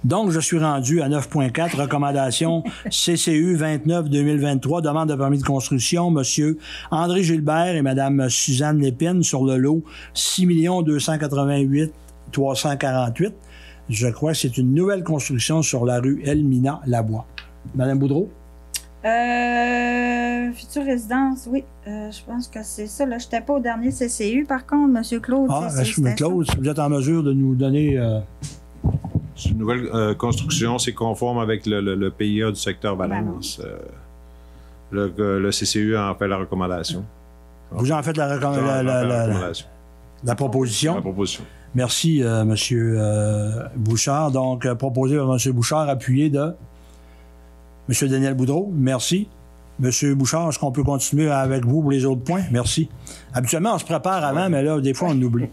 Donc, je suis rendu à 9.4, recommandation CCU 29-2023, demande de permis de construction, M. André Gilbert et Mme Suzanne Lépine sur le lot 6 288 348. Je crois que c'est une nouvelle construction sur la rue Elmina-Labois. Mme Boudreau? Future résidence, oui. Je pense que c'est ça. Je n'étais pas au dernier CCU, par contre, M. Claude. Claude, si vous êtes en mesure de nous donner... C'est une nouvelle construction, c'est conforme avec le PIA du secteur Valence. Le CCU en fait la recommandation. Vous en faites la proposition? La proposition. Merci, M. Bouchard. Donc, proposé par M. Bouchard, appuyé de M. Daniel Boudreau. Merci. M. Bouchard, est-ce qu'on peut continuer avec vous pour les autres points? Merci. Habituellement, on se prépare avant, mais là, des fois, on oublie.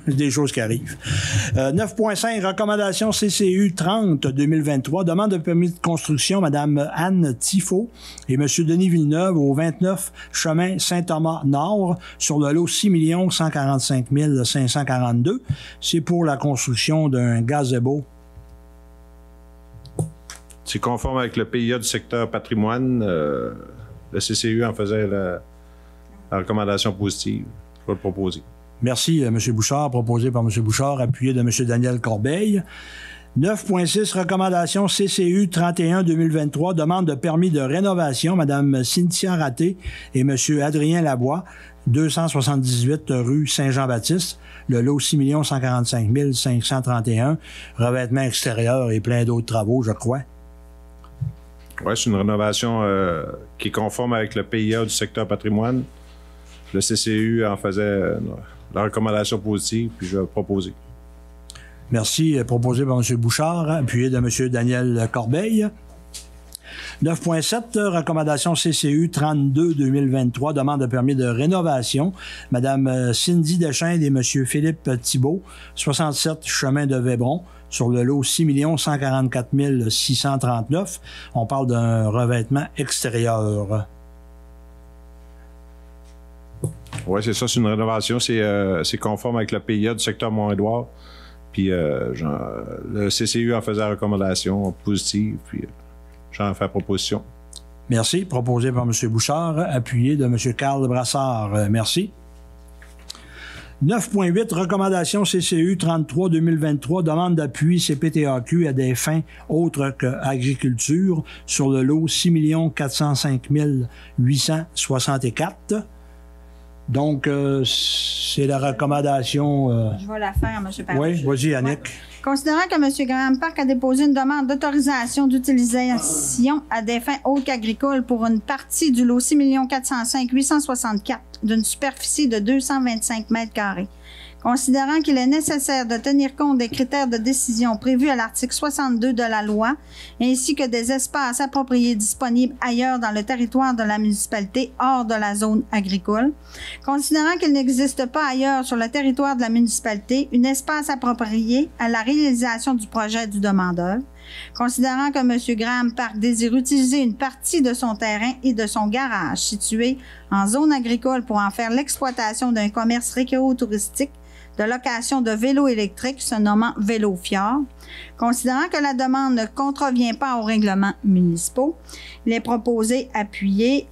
Des choses qui arrivent. 9.5, recommandation CCU 30-2023, demande de permis de construction, Mme Anne Tifo et M. Denis Villeneuve au 29 chemin Saint-Thomas-Nord sur le lot 6 145 542. C'est pour la construction d'un gazebo. C'est conforme avec le PIA du secteur patrimoine. Le CCU en faisait la recommandation positive. Je vais le proposer. Merci, M. Bouchard. Proposé par M. Bouchard, appuyé de M. Daniel Corbeil. 9.6, recommandation CCU 31-2023, demande de permis de rénovation, Mme Cynthia Raté et M. Adrien Labois, 278 rue Saint-Jean-Baptiste, le lot 6 145 531, revêtement extérieur et plein d'autres travaux, je crois. Oui, c'est une rénovation qui est conforme avec le PIA du secteur patrimoine. Le CCU en faisait la recommandation positive, puis je vais proposer. Merci. Proposé par M. Bouchard, appuyé de M. Daniel Corbeil. 9.7, recommandation CCU 32-2023, demande de permis de rénovation. Mme Cindy Deschênes et M. Philippe Thibault, 67 chemin de Vébron, sur le lot 6 144 639. On parle d'un revêtement extérieur. Oui, c'est ça, c'est une rénovation. C'est conforme avec le PIA du secteur Mont-Édouard. Puis le CCU en faisait la recommandation positive, puis j'en fais la proposition. Merci. Proposé par M. Bouchard, appuyé de M. Carl Brassard. Merci. 9.8, recommandation CCU 33-2023, demande d'appui CPTAQ à des fins autres qu'agriculture sur le lot 6 405 864. Donc, c'est la recommandation... Je vais la faire, M. Parent. Oui, vas-y, Yannick. Ouais. Considérant que M. Graham Park a déposé une demande d'autorisation d'utilisation à des fins autres qu'agricoles pour une partie du lot 6 405 864 d'une superficie de 225 mètres carrés, considérant qu'il est nécessaire de tenir compte des critères de décision prévus à l'article 62 de la loi, ainsi que des espaces appropriés disponibles ailleurs dans le territoire de la municipalité hors de la zone agricole, considérant qu'il n'existe pas ailleurs sur le territoire de la municipalité un espace approprié à la réalisation du projet du demandeur, considérant que M. Graham Park désire utiliser une partie de son terrain et de son garage situé en zone agricole pour en faire l'exploitation d'un commerce récréo-touristique de location de vélos électriques se nommant Vélo Fjord. Considérant que la demande ne contrevient pas aux règlements municipaux, il est proposé d'appuyer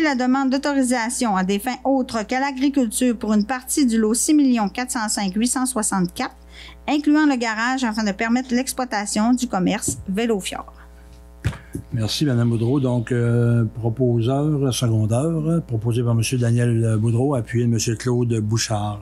la demande d'autorisation à des fins autres qu'à l'agriculture pour une partie du lot 6 405 864, incluant le garage afin de permettre l'exploitation du commerce Vélo Fjord. Merci, Mme Boudreau. Donc, proposeur secondaire, proposé par M. Daniel Boudreau, appuyé de M. Claude Bouchard.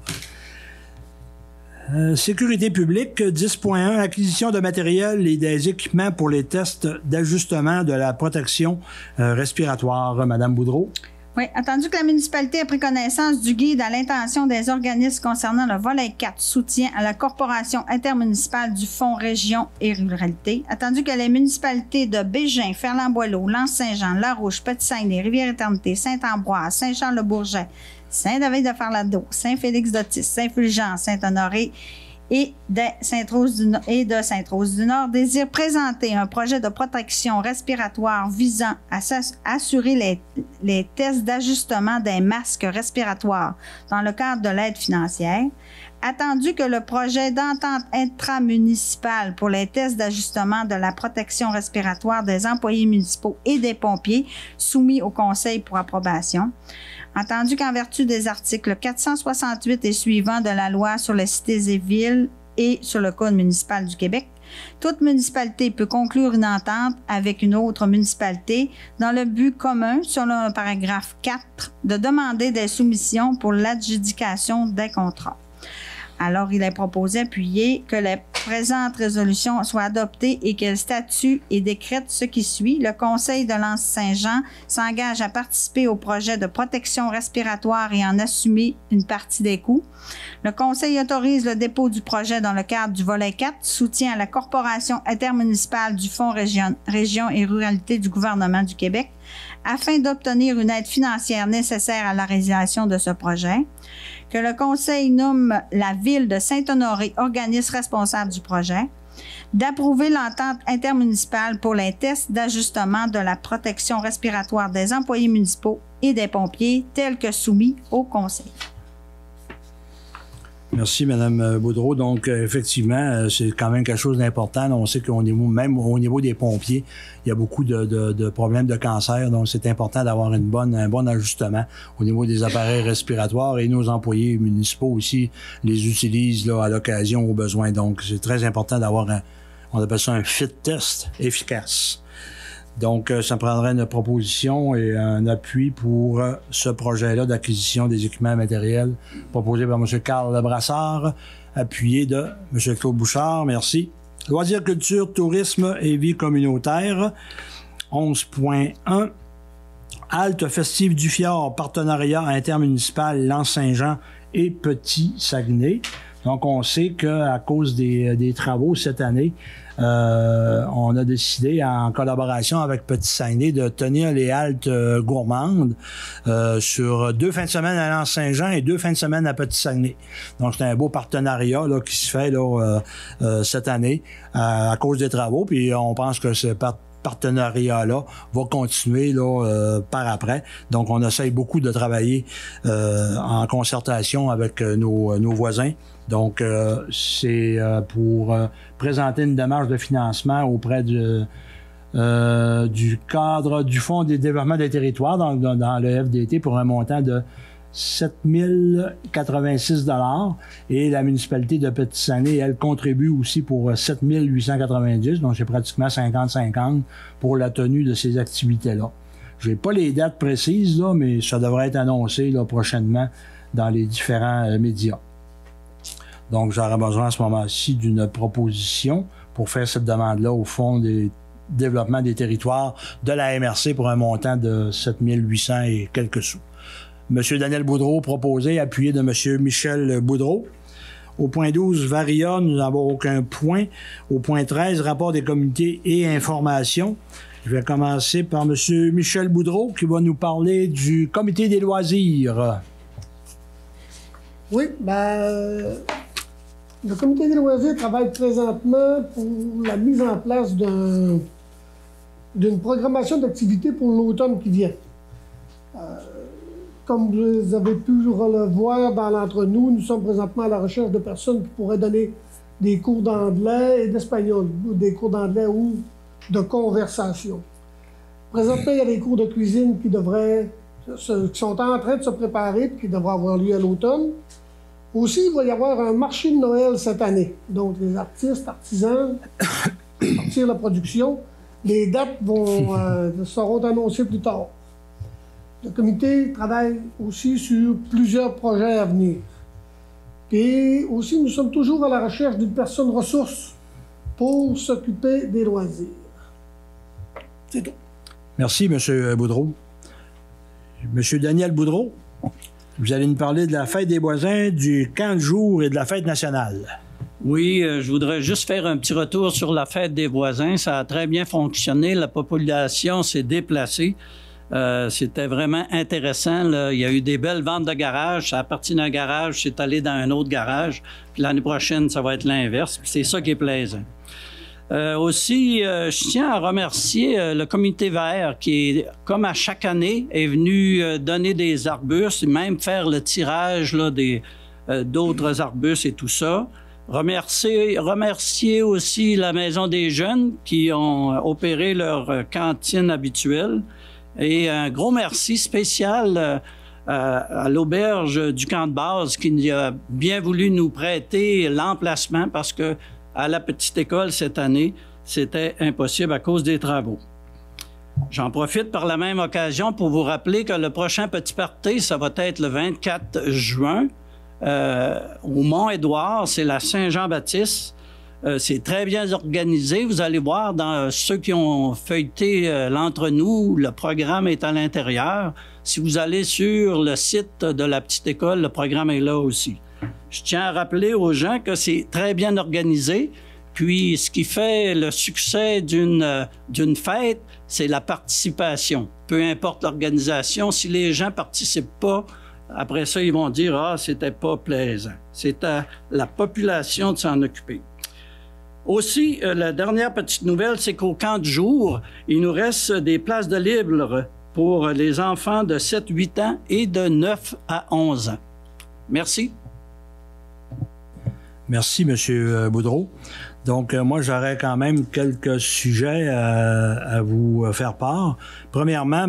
Sécurité publique, 10.1, acquisition de matériel et des équipements pour les tests d'ajustement de la protection respiratoire. Mme Boudreau. Oui, attendu que la municipalité a pris connaissance du guide à l'intention des organismes concernant le volet 4, soutien à la Corporation intermunicipale du Fonds Région et Ruralité, attendu que les municipalités de Bégin, Ferland-Boileau, Lens-Saint-Jean, Larouche, Petit-Saguenay, Rivière-Éternité, Saint-Ambroise, Saint-Charles-le-Bourget, Saint-David-de-Farlado, Saint-Félix-d'Otis, Saint-Fulgence, Saint-Honoré et de Sainte-Rose-du-Nord désirent présenter un projet de protection respiratoire visant à assurer les tests d'ajustement des masques respiratoires dans le cadre de l'aide financière, attendu que le projet d'entente intramunicipale pour les tests d'ajustement de la protection respiratoire des employés municipaux et des pompiers soumis au Conseil pour approbation, entendu qu'en vertu des articles 468 et suivants de la loi sur les cités et villes et sur le Code municipal du Québec, toute municipalité peut conclure une entente avec une autre municipalité dans le but commun, selon le paragraphe 4, de demander des soumissions pour l'adjudication des contrats. Alors, il est proposé d'appuyer que la présente résolution soit adoptée et qu'elle statue et décrète ce qui suit. Le Conseil de Lens-Saint-Jean s'engage à participer au projet de protection respiratoire et en assumer une partie des coûts. Le Conseil autorise le dépôt du projet dans le cadre du volet 4, soutien à la Corporation intermunicipale du Fonds Région et Ruralité du gouvernement du Québec, afin d'obtenir une aide financière nécessaire à la réalisation de ce projet, que le Conseil nomme la Ville de Saint-Honoré organisme responsable du projet, d'approuver l'entente intermunicipale pour les tests d'ajustement de la protection respiratoire des employés municipaux et des pompiers tels que soumis au Conseil. Merci, Mme Boudreau. Donc, effectivement, c'est quand même quelque chose d'important. On sait même au niveau des pompiers, il y a beaucoup de problèmes de cancer. Donc, c'est important d'avoir un bon ajustement au niveau des appareils respiratoires. Et nos employés municipaux aussi les utilisent là, à l'occasion, au besoin. Donc, c'est très important d'avoir on appelle ça un fit test efficace. Donc, ça prendrait une proposition et un appui pour ce projet-là d'acquisition des équipements matériels proposé par M. Carl Brassard, appuyé de M. Claude Bouchard. Merci. Loisirs, culture, tourisme et vie communautaire. 11.1. Halte festive du Fjord, partenariat intermunicipal Lens-Saint-Jean et Petit-Saguenay. Donc, on sait qu'à cause des travaux cette année, on a décidé, en collaboration avec Petit-Saguenay, de tenir les haltes gourmandes sur 2 fins de semaine à Lens-Saint-Jean et 2 fins de semaine à Petit-Saguenay. Donc, c'est un beau partenariat là, qui se fait là, cette année à cause des travaux. Puis, on pense que ce partenariat-là va continuer là, par après. Donc, on essaye beaucoup de travailler en concertation avec nos voisins. Donc, c'est pour présenter une démarche de financement auprès du cadre du Fonds de développement des territoires dans le FDT pour un montant de 7 086 $ et la municipalité de Petit-Sané, elle contribue aussi pour 7 890, donc c'est pratiquement 50-50 pour la tenue de ces activités-là. Je n'ai pas les dates précises, là, mais ça devrait être annoncé là, prochainement dans les différents médias. Donc, j'aurais besoin à ce moment-ci d'une proposition pour faire cette demande-là au Fonds des développement des territoires de la MRC pour un montant de 7 800 et quelques sous. Monsieur Daniel Boudreau proposé, appuyé de Monsieur Michel Boudreau. Au point 12, Varia, nous n'avons aucun point. Au point 13, rapport des comités et informations. Je vais commencer par Monsieur Michel Boudreau qui va nous parler du comité des loisirs. Oui, le comité des loisirs travaille présentement pour la mise en place d'une programmation d'activités pour l'automne qui vient. Comme vous avez pu le voir dans l'entre-nous, nous sommes présentement à la recherche de personnes qui pourraient donner des cours d'anglais et d'espagnol, ou des cours d'anglais ou de conversation. Présentement, il y a des cours de cuisine qui sont en train de se préparer et qui devraient avoir lieu à l'automne. Aussi, il va y avoir un marché de Noël cette année. Donc, les artistes, artisans, partir la production. Les dates seront annoncées plus tard. Le comité travaille aussi sur plusieurs projets à venir. Et aussi, nous sommes toujours à la recherche d'une personne ressource pour s'occuper des loisirs. C'est tout. Merci, M. Boudreau. M. Daniel Boudreau, vous allez nous parler de la fête des voisins, du camp de jour et de la fête nationale. Oui, je voudrais juste faire un petit retour sur la fête des voisins. Ça a très bien fonctionné. La population s'est déplacée. C'était vraiment intéressant, là. Il y a eu des belles ventes de garage. Ça a parti d'un garage, c'est allé dans un autre garage. Puis l'année prochaine, ça va être l'inverse. C'est ça qui est plaisant. Aussi, je tiens à remercier le comité vert qui, comme à chaque année, est venu donner des arbustes, même faire le tirage là, d'autres arbustes et tout ça. Remercier aussi la Maison des Jeunes qui ont opéré leur cantine habituelle. Et un gros merci spécial à l'auberge du camp de base qui a bien voulu nous prêter l'emplacement parce que à la petite école cette année, c'était impossible à cause des travaux. J'en profite par la même occasion pour vous rappeler que le prochain petit party, ça va être le 24 juin au Mont-Édouard, c'est la Saint-Jean-Baptiste. C'est très bien organisé. Vous allez voir, dans ceux qui ont feuilleté l'entre-nous, le programme est à l'intérieur. Si vous allez sur le site de la petite école, le programme est là aussi. Je tiens à rappeler aux gens que c'est très bien organisé. Puis, ce qui fait le succès d'une fête, c'est la participation. Peu importe l'organisation, si les gens participent pas, après ça, ils vont dire « Ah, c'était pas plaisant ». C'est à la population de s'en occuper. Aussi, la dernière petite nouvelle, c'est qu'au camp de jour, il nous reste des places de libre pour les enfants de 7-8 ans et de 9 à 11 ans. Merci. Merci, M. Boudreau. Donc, moi, j'aurais quand même quelques sujets à vous faire part. Premièrement,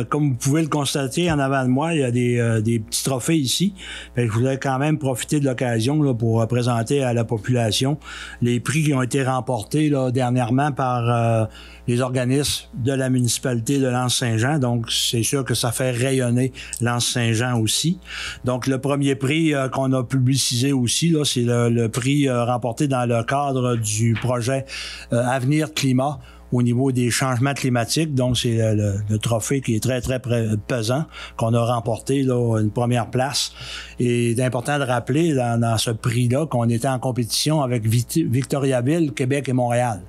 comme vous pouvez le constater en avant de moi, il y a des petits trophées ici. Je voulais quand même profiter de l'occasion là, pour présenter à la population les prix qui ont été remportés là, dernièrement par les organismes de la municipalité de L'Anse-Saint-Jean. Donc, c'est sûr que ça fait rayonner L'Anse-Saint-Jean aussi. Donc, le premier prix qu'on a publicisé aussi, là, c'est le prix remporté dans le cadre du projet Avenir Climat au niveau des changements climatiques. Donc, c'est le trophée qui est très, très pesant qu'on a remporté, là, une première place. Et c'est important de rappeler dans ce prix-là qu'on était en compétition avec Victoriaville, Québec et Montréal.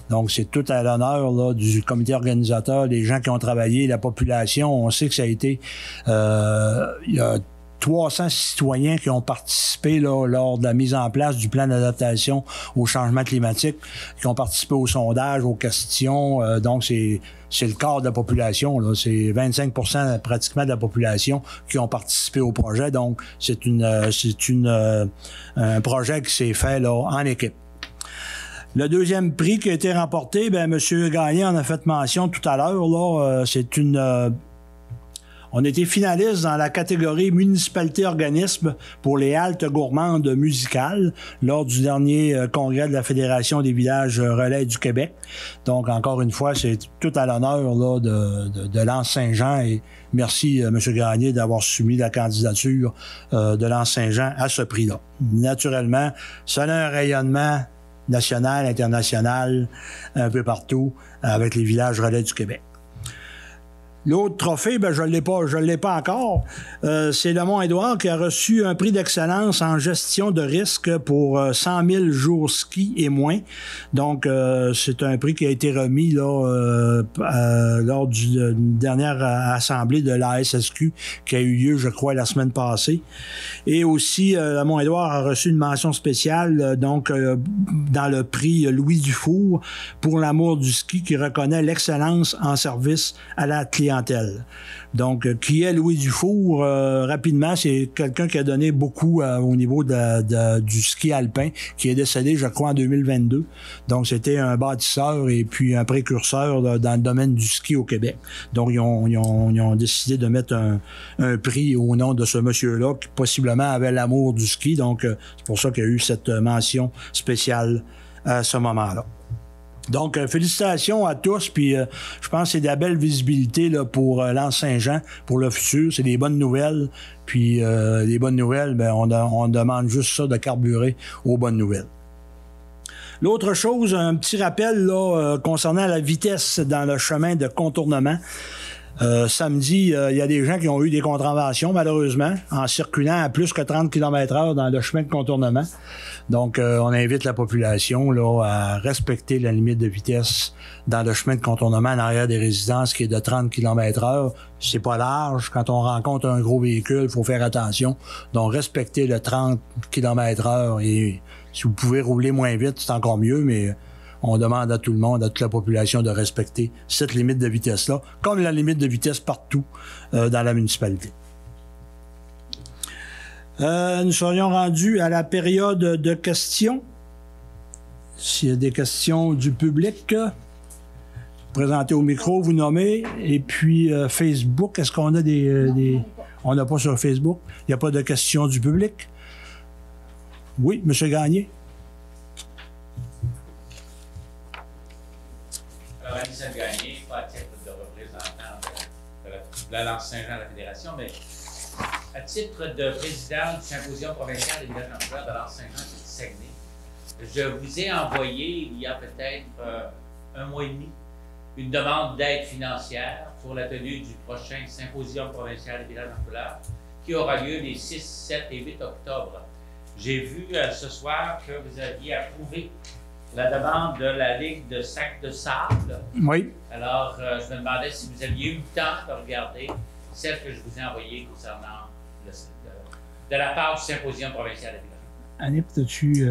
Donc, c'est tout à l'honneur là, du comité organisateur, les gens qui ont travaillé, la population. On sait que ça a été... il y a 300 citoyens qui ont participé là, lors de la mise en place du plan d'adaptation au changement climatique, qui ont participé au sondage, aux questions. Donc, c'est le quart de la population. Là. C'est 25% pratiquement de la population qui ont participé au projet. Donc, c'est un projet qui s'est fait là, en équipe. Le deuxième prix qui a été remporté, M. Gagné en a fait mention tout à l'heure. Là, c'est une... On a été finaliste dans la catégorie municipalité organisme pour les haltes gourmandes musicales lors du dernier congrès de la Fédération des villages relais du Québec. Donc, encore une fois, c'est tout à l'honneur là, de l'Anse-Saint-Jean et merci, M. Gagné, d'avoir soumis la candidature de l'Anse-Saint-Jean à ce prix-là. Naturellement, ça a un rayonnement national, international, un peu partout, avec les villages relais du Québec. L'autre trophée, ben je l'ai pas encore. C'est le Mont-Édouard qui a reçu un prix d'excellence en gestion de risque pour 100 000 jours ski et moins. Donc, c'est un prix qui a été remis là lors d'une dernière assemblée de la SSQ qui a eu lieu, je crois, la semaine passée. Et aussi, le Mont-Édouard a reçu une mention spéciale donc dans le prix Louis Dufour pour l'amour du ski qui reconnaît l'excellence en service à la clientèle. Donc, qui est Louis Dufour? Rapidement, c'est quelqu'un qui a donné beaucoup au niveau du ski alpin, qui est décédé, je crois, en 2022. Donc, c'était un bâtisseur et puis un précurseur dans le domaine du ski au Québec. Donc, ils ont décidé de mettre un prix au nom de ce monsieur-là, qui possiblement avait l'amour du ski. Donc, c'est pour ça qu'il y a eu cette mention spéciale à ce moment-là. Donc, félicitations à tous, puis je pense que c'est de la belle visibilité là, pour l'Anse-Saint-Jean, pour le futur. C'est des bonnes nouvelles, puis les bonnes nouvelles, ben, on demande juste ça de carburer aux bonnes nouvelles. L'autre chose, un petit rappel là, concernant la vitesse dans le chemin de contournement. Samedi, il y a des gens qui ont eu des contraventions, malheureusement, en circulant à plus que 30 km/h dans le chemin de contournement. Donc, on invite la population là, à respecter la limite de vitesse dans le chemin de contournement en arrière des résidences qui est de 30 km/h. C'est pas large. Quand on rencontre un gros véhicule, il faut faire attention. Donc, respectez le 30 km/h et si vous pouvez rouler moins vite, c'est encore mieux, mais on demande à tout le monde, à toute la population de respecter cette limite de vitesse-là, comme la limite de vitesse partout dans la municipalité. Nous serions rendus à la période de questions. S'il y a des questions du public, présentez au micro, vous nommez. Et puis Facebook, est-ce qu'on a des... On n'a pas sur Facebook. Il n'y a pas de questions du public. Oui, M. Gagné. Alors, Anissa Gagné, pas à titre de représentant de l'Anse-Saint-Jean de la Fédération, mais à titre de président du Symposium provincial des villages d'emploi de l'Anse-Saint-Jean du Saguenay, je vous ai envoyé, il y a peut-être un mois et demi, une demande d'aide financière pour la tenue du prochain Symposium provincial des villages d'emploi qui aura lieu les 6, 7 et 8 octobre. J'ai vu ce soir que vous aviez approuvé la demande de la Ligue de sacs de sable. Oui. Alors, je me demandais si vous aviez eu le temps de regarder celle que je vous ai envoyée concernant de la part du Symposium provincial des villages. Annie, peut-être-tu...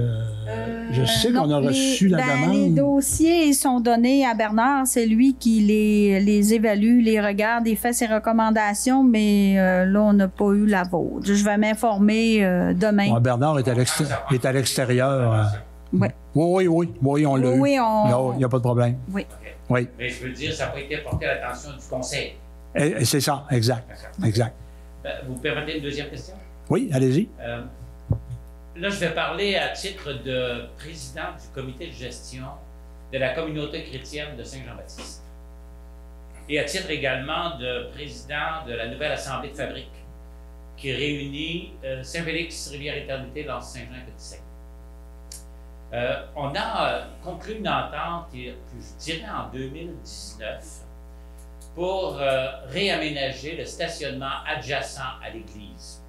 je sais qu'on a reçu la demande. Les dossiers sont donnés à Bernard. C'est lui qui les évalue, les regarde, il fait ses recommandations, mais là, on n'a pas eu la vôtre. Je vais m'informer demain. Ouais, Bernard est à l'extérieur. Oui. Oui, on l'a eu. Oui, il n'y a pas de problème. Oui. Okay. Oui. Mais je veux dire, ça n'a pas été porté à l'attention du Conseil. Et c'est ça, exact. Vous permettez une deuxième question? Oui, allez-y. Là, je vais parler à titre de président du comité de gestion de la communauté chrétienne de Saint-Jean-Baptiste et à titre également de président de la nouvelle assemblée de fabrique qui réunit Saint-Félix, Rivière-Éternité, l'Anse-Saint-Jean et Petit-Saguenay. On a conclu une entente, je dirais en 2019, pour réaménager le stationnement adjacent à l'église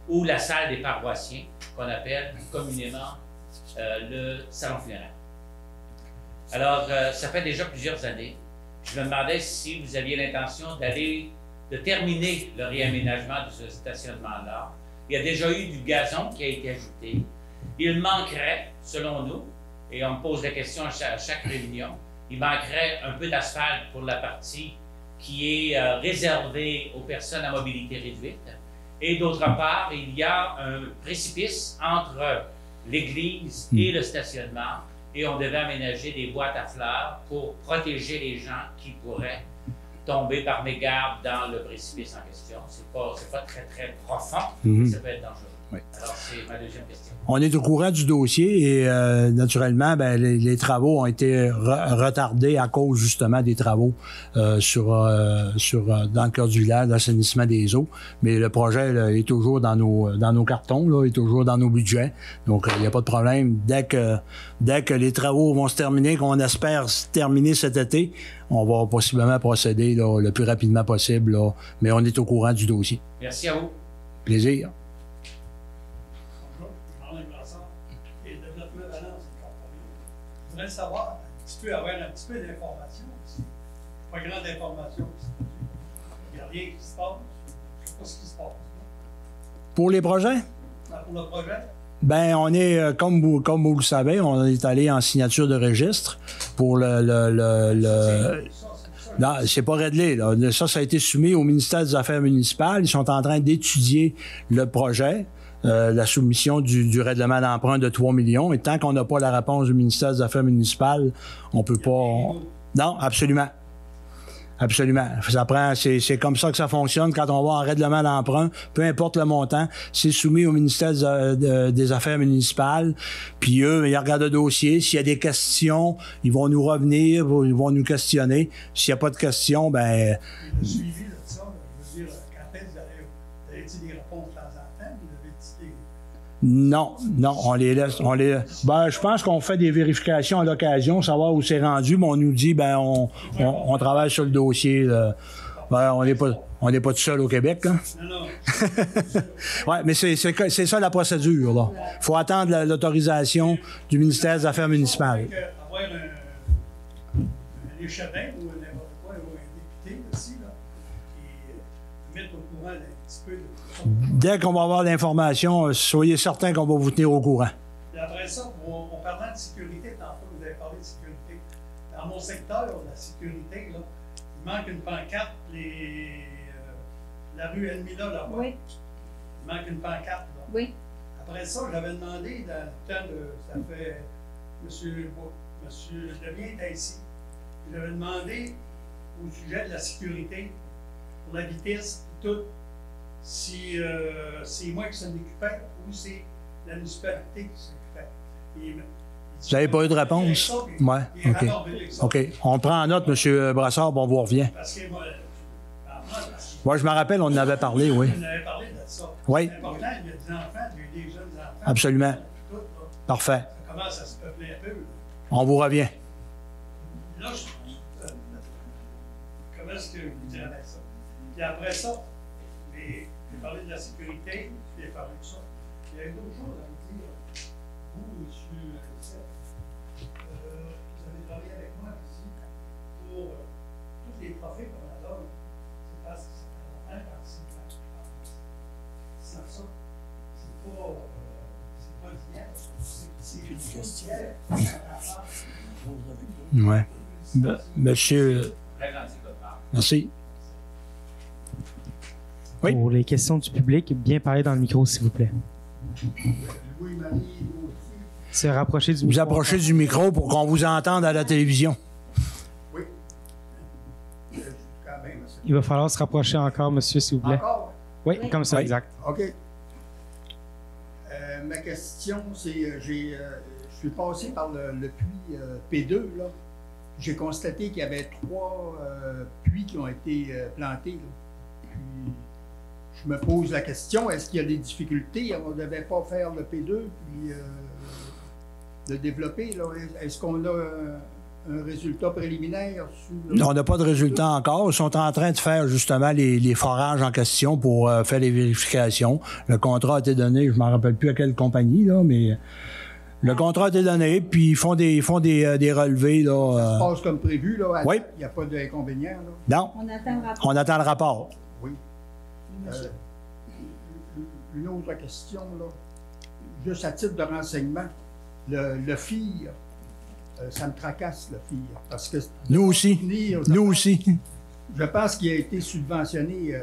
ou la salle des paroissiens, qu'on appelle communément le salon funéraire. Alors, ça fait déjà plusieurs années. Je me demandais si vous aviez l'intention de terminer le réaménagement de ce stationnement-là. Il y a déjà eu du gazon qui a été ajouté. Il manquerait, selon nous, et on me pose la question à chaque réunion, il manquerait un peu d'asphalte pour la partie qui est réservée aux personnes à mobilité réduite. Et d'autre part, il y a un précipice entre l'église et le stationnement, et on devait aménager des boîtes à fleurs pour protéger les gens qui pourraient tomber par mégarde dans le précipice en question. C'est pas très, très profond, Mhm. mais ça peut être dangereux. Oui. Alors, c'est ma deuxième question. On est au courant du dossier et naturellement, ben, les travaux ont été retardés à cause justement des travaux dans le cœur du village, l'assainissement des eaux. Mais le projet là, est toujours dans nos cartons, là, est toujours dans nos budgets. Donc, il n'y a pas de problème. Dès que les travaux vont se terminer, qu'on espère se terminer cet été, on va possiblement procéder là, le plus rapidement possible. Là, mais on est au courant du dossier. Merci à vous. Plaisir. Et Développement Balance Incorporé. Je voudrais savoir, avoir un petit peu d'informations aussi. Pas grande information. Il n'y a rien qui se passe. Je ne sais pas ce qui se passe. Pour les projets? Pour le projet, Ben, on est, comme vous le savez, on est allé en signature de registre pour non, c'est pas réglé, là. Ça a été soumis au ministère des Affaires municipales. Ils sont en train d'étudier le projet, la soumission du règlement d'emprunt de 3 millions. Et tant qu'on n'a pas la réponse du ministère des Affaires municipales, on peut pas... Non, absolument. Absolument. Ça prend, c'est comme ça que ça fonctionne quand on va en règlement d'emprunt, peu importe le montant, c'est soumis au ministère des Affaires municipales, puis eux, ils regardent le dossier, s'il y a des questions, ils vont nous revenir, ils vont nous questionner. S'il n'y a pas de questions, ben... le suivi de ça, je veux dire, quand est-ce que vous avez des réponses de temps en temps, vous avez des... Non, on les laisse. Ben, je pense qu'on fait des vérifications à l'occasion, savoir où c'est rendu, mais on nous dit, ben, on travaille sur le dossier. Là. Ben, on n'est pas tout seul au Québec, là. Non. Ouais, mais c'est ça la procédure, là. Faut attendre l'autorisation du ministère des Affaires municipales. Avoir un échevin ou n'importe quoi, ou un député aussi, là, qui mettre au courant un petit peu de... Dès qu'on va avoir l'information, soyez certains qu'on va vous tenir au courant. Et après ça, on parlant de sécurité, tantôt vous avez parlé de sécurité. Dans mon secteur, la sécurité, là, il manque une pancarte, la rue Elmina, là-bas. Oui. Il manque une pancarte, là. Oui. Après ça, j'avais demandé, dans le temps de... Ça fait... Monsieur Devien était ici. J'avais demandé au sujet de la sécurité, pour la vitesse et tout, si c'est moi qui s'en occupais ou c'est la municipalité qui s'occupait. Vous n'avez pas eu de réponse? Oui, OK. OK. On prend en note, M. Brassard, bon, on vous revient. Parce que moi, Moi, je me rappelle, on en avait parlé, oui. on avait parlé de ça. Oui. C'est important, il y a des enfants, il y a des jeunes enfants. Absolument. Tout, là. Parfait. Ça commence à se peupler un peu. Là. On vous revient. Là, comment est-ce que vous direz ça? Puis après ça, j'ai parlé de la sécurité, j'ai parlé de ça. Il y a d'autres choses à vous dire. Vous, M. Lucette, vous avez travaillé avec moi ici pour tous les trophées qu'on a donné. C'est parce que c'est un quand sans ça, c'est pas d'hier. C'est une question d'hier. Oui. Monsieur. Très gentil de votre part. Merci. Oui. Pour les questions du public, bien parler dans le micro, s'il vous plaît. Se rapprocher du micro. Vous approchez du micro pour qu'on vous entende à la télévision. Oui. Quand même, monsieur. Il va falloir se rapprocher encore, monsieur, s'il vous plaît. Encore? Oui, comme ça, Oui. exact. OK. Ma question, c'est, je suis passé par le puits P2, là. J'ai constaté qu'il y avait 3 puits qui ont été plantés, là. Puis, je me pose la question, est-ce qu'il y a des difficultés? On ne devait pas faire le P2, puis le développer, là. Est-ce qu'on a un résultat préliminaire sur... On n'a pas de résultat encore. Ils sont en train de faire justement les forages en question pour faire les vérifications. Le contrat a été donné, je ne m'en rappelle plus à quelle compagnie, là, mais le contrat a été donné, puis ils font des relevés. Là, Ça se passe comme prévu, là. Oui. Il n'y a pas d'inconvénient, là. Non, On attend le rapport. on attend le rapport. Oui. Une autre question, là. Juste à titre de renseignement, le FIR, ça me tracasse, le FIR. Parce que Nous aussi. Venir, Nous aussi. Je pense qu'il a été subventionné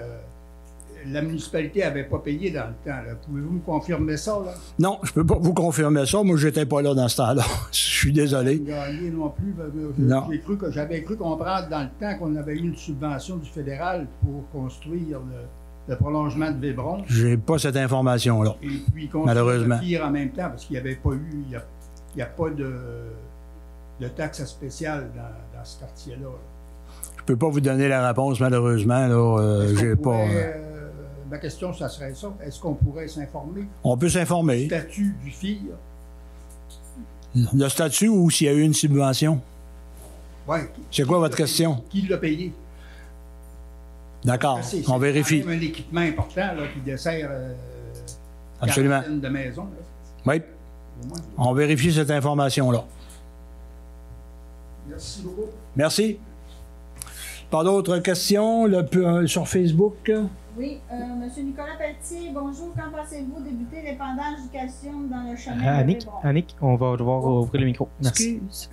la municipalité n'avait pas payé dans le temps. là. Pouvez-vous me confirmer ça? Là? Non, je peux pas vous confirmer ça. Moi, j'étais pas là dans ce temps-là. Je suis désolé. Gagné non plus. Non. J'avais cru comprendre dans le temps qu'on avait eu une subvention du fédéral pour construire le prolongement de Vébron. J'ai pas cette information-là. Et puis construire Malheureusement. le pire en même temps, parce qu'il n'y avait pas eu, il n'y a pas de taxe spéciale dans ce quartier-là. là. Je peux pas vous donner la réponse, malheureusement. Là, Est-ce qu'on j'ai pas. pourrait, ma question, ça serait ça. Est-ce qu'on pourrait s'informer On peut du s'informer. statut du FIR? Le statut ou s'il y a eu une subvention? Ouais. C'est quoi votre question? Qui l'a payé? D'accord, C'est on vérifie. quand même un équipement important là, qui dessert Absolument. quarantaine de maisons. là. Oui, Au moins. on vérifie cette information-là. Merci beaucoup. Merci. Pas d'autres questions sur Facebook? Oui, M. Nicolas Pelletier, bonjour. Quand pensez-vous débuter l'épandage du calcium dans le chemin de Annick, Vébron? Annick, on va devoir ouvrir le micro. Merci. Excuse.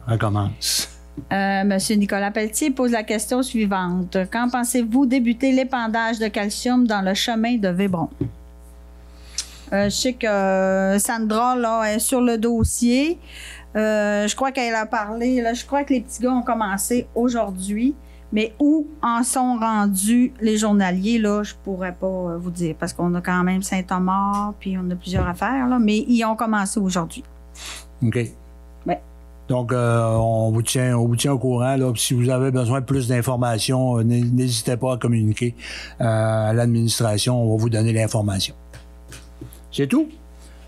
Recommence. Monsieur Nicolas Pelletier pose la question suivante. Quand pensez-vous débuter l'épandage de calcium dans le chemin de Vébron? Je sais que Sandra là, est sur le dossier. Je crois qu'elle a parlé. Là, je crois que les petits gars ont commencé aujourd'hui. Mais où en sont rendus les journaliers, là, je pourrais pas vous dire. Parce qu'on a quand même Saint-Thomas, puis on a plusieurs affaires, là, mais ils ont commencé aujourd'hui. OK. Ouais. Donc, on vous tient au courant. Là. Si vous avez besoin de plus d'informations, n'hésitez pas à communiquer à l'administration. On va vous donner l'information. C'est tout.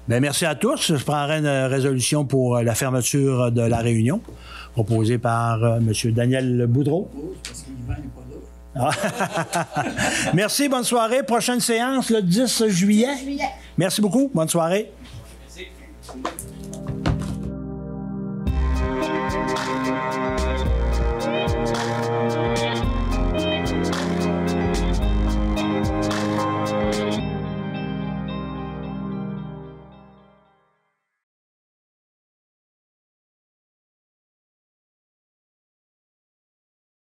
Bien, merci à tous. Je prendrai une résolution pour la fermeture de la réunion proposée par M. Daniel Boudreau. Merci, bonne soirée. Prochaine séance le 10 juillet. Merci beaucoup. Bonne soirée. Merci.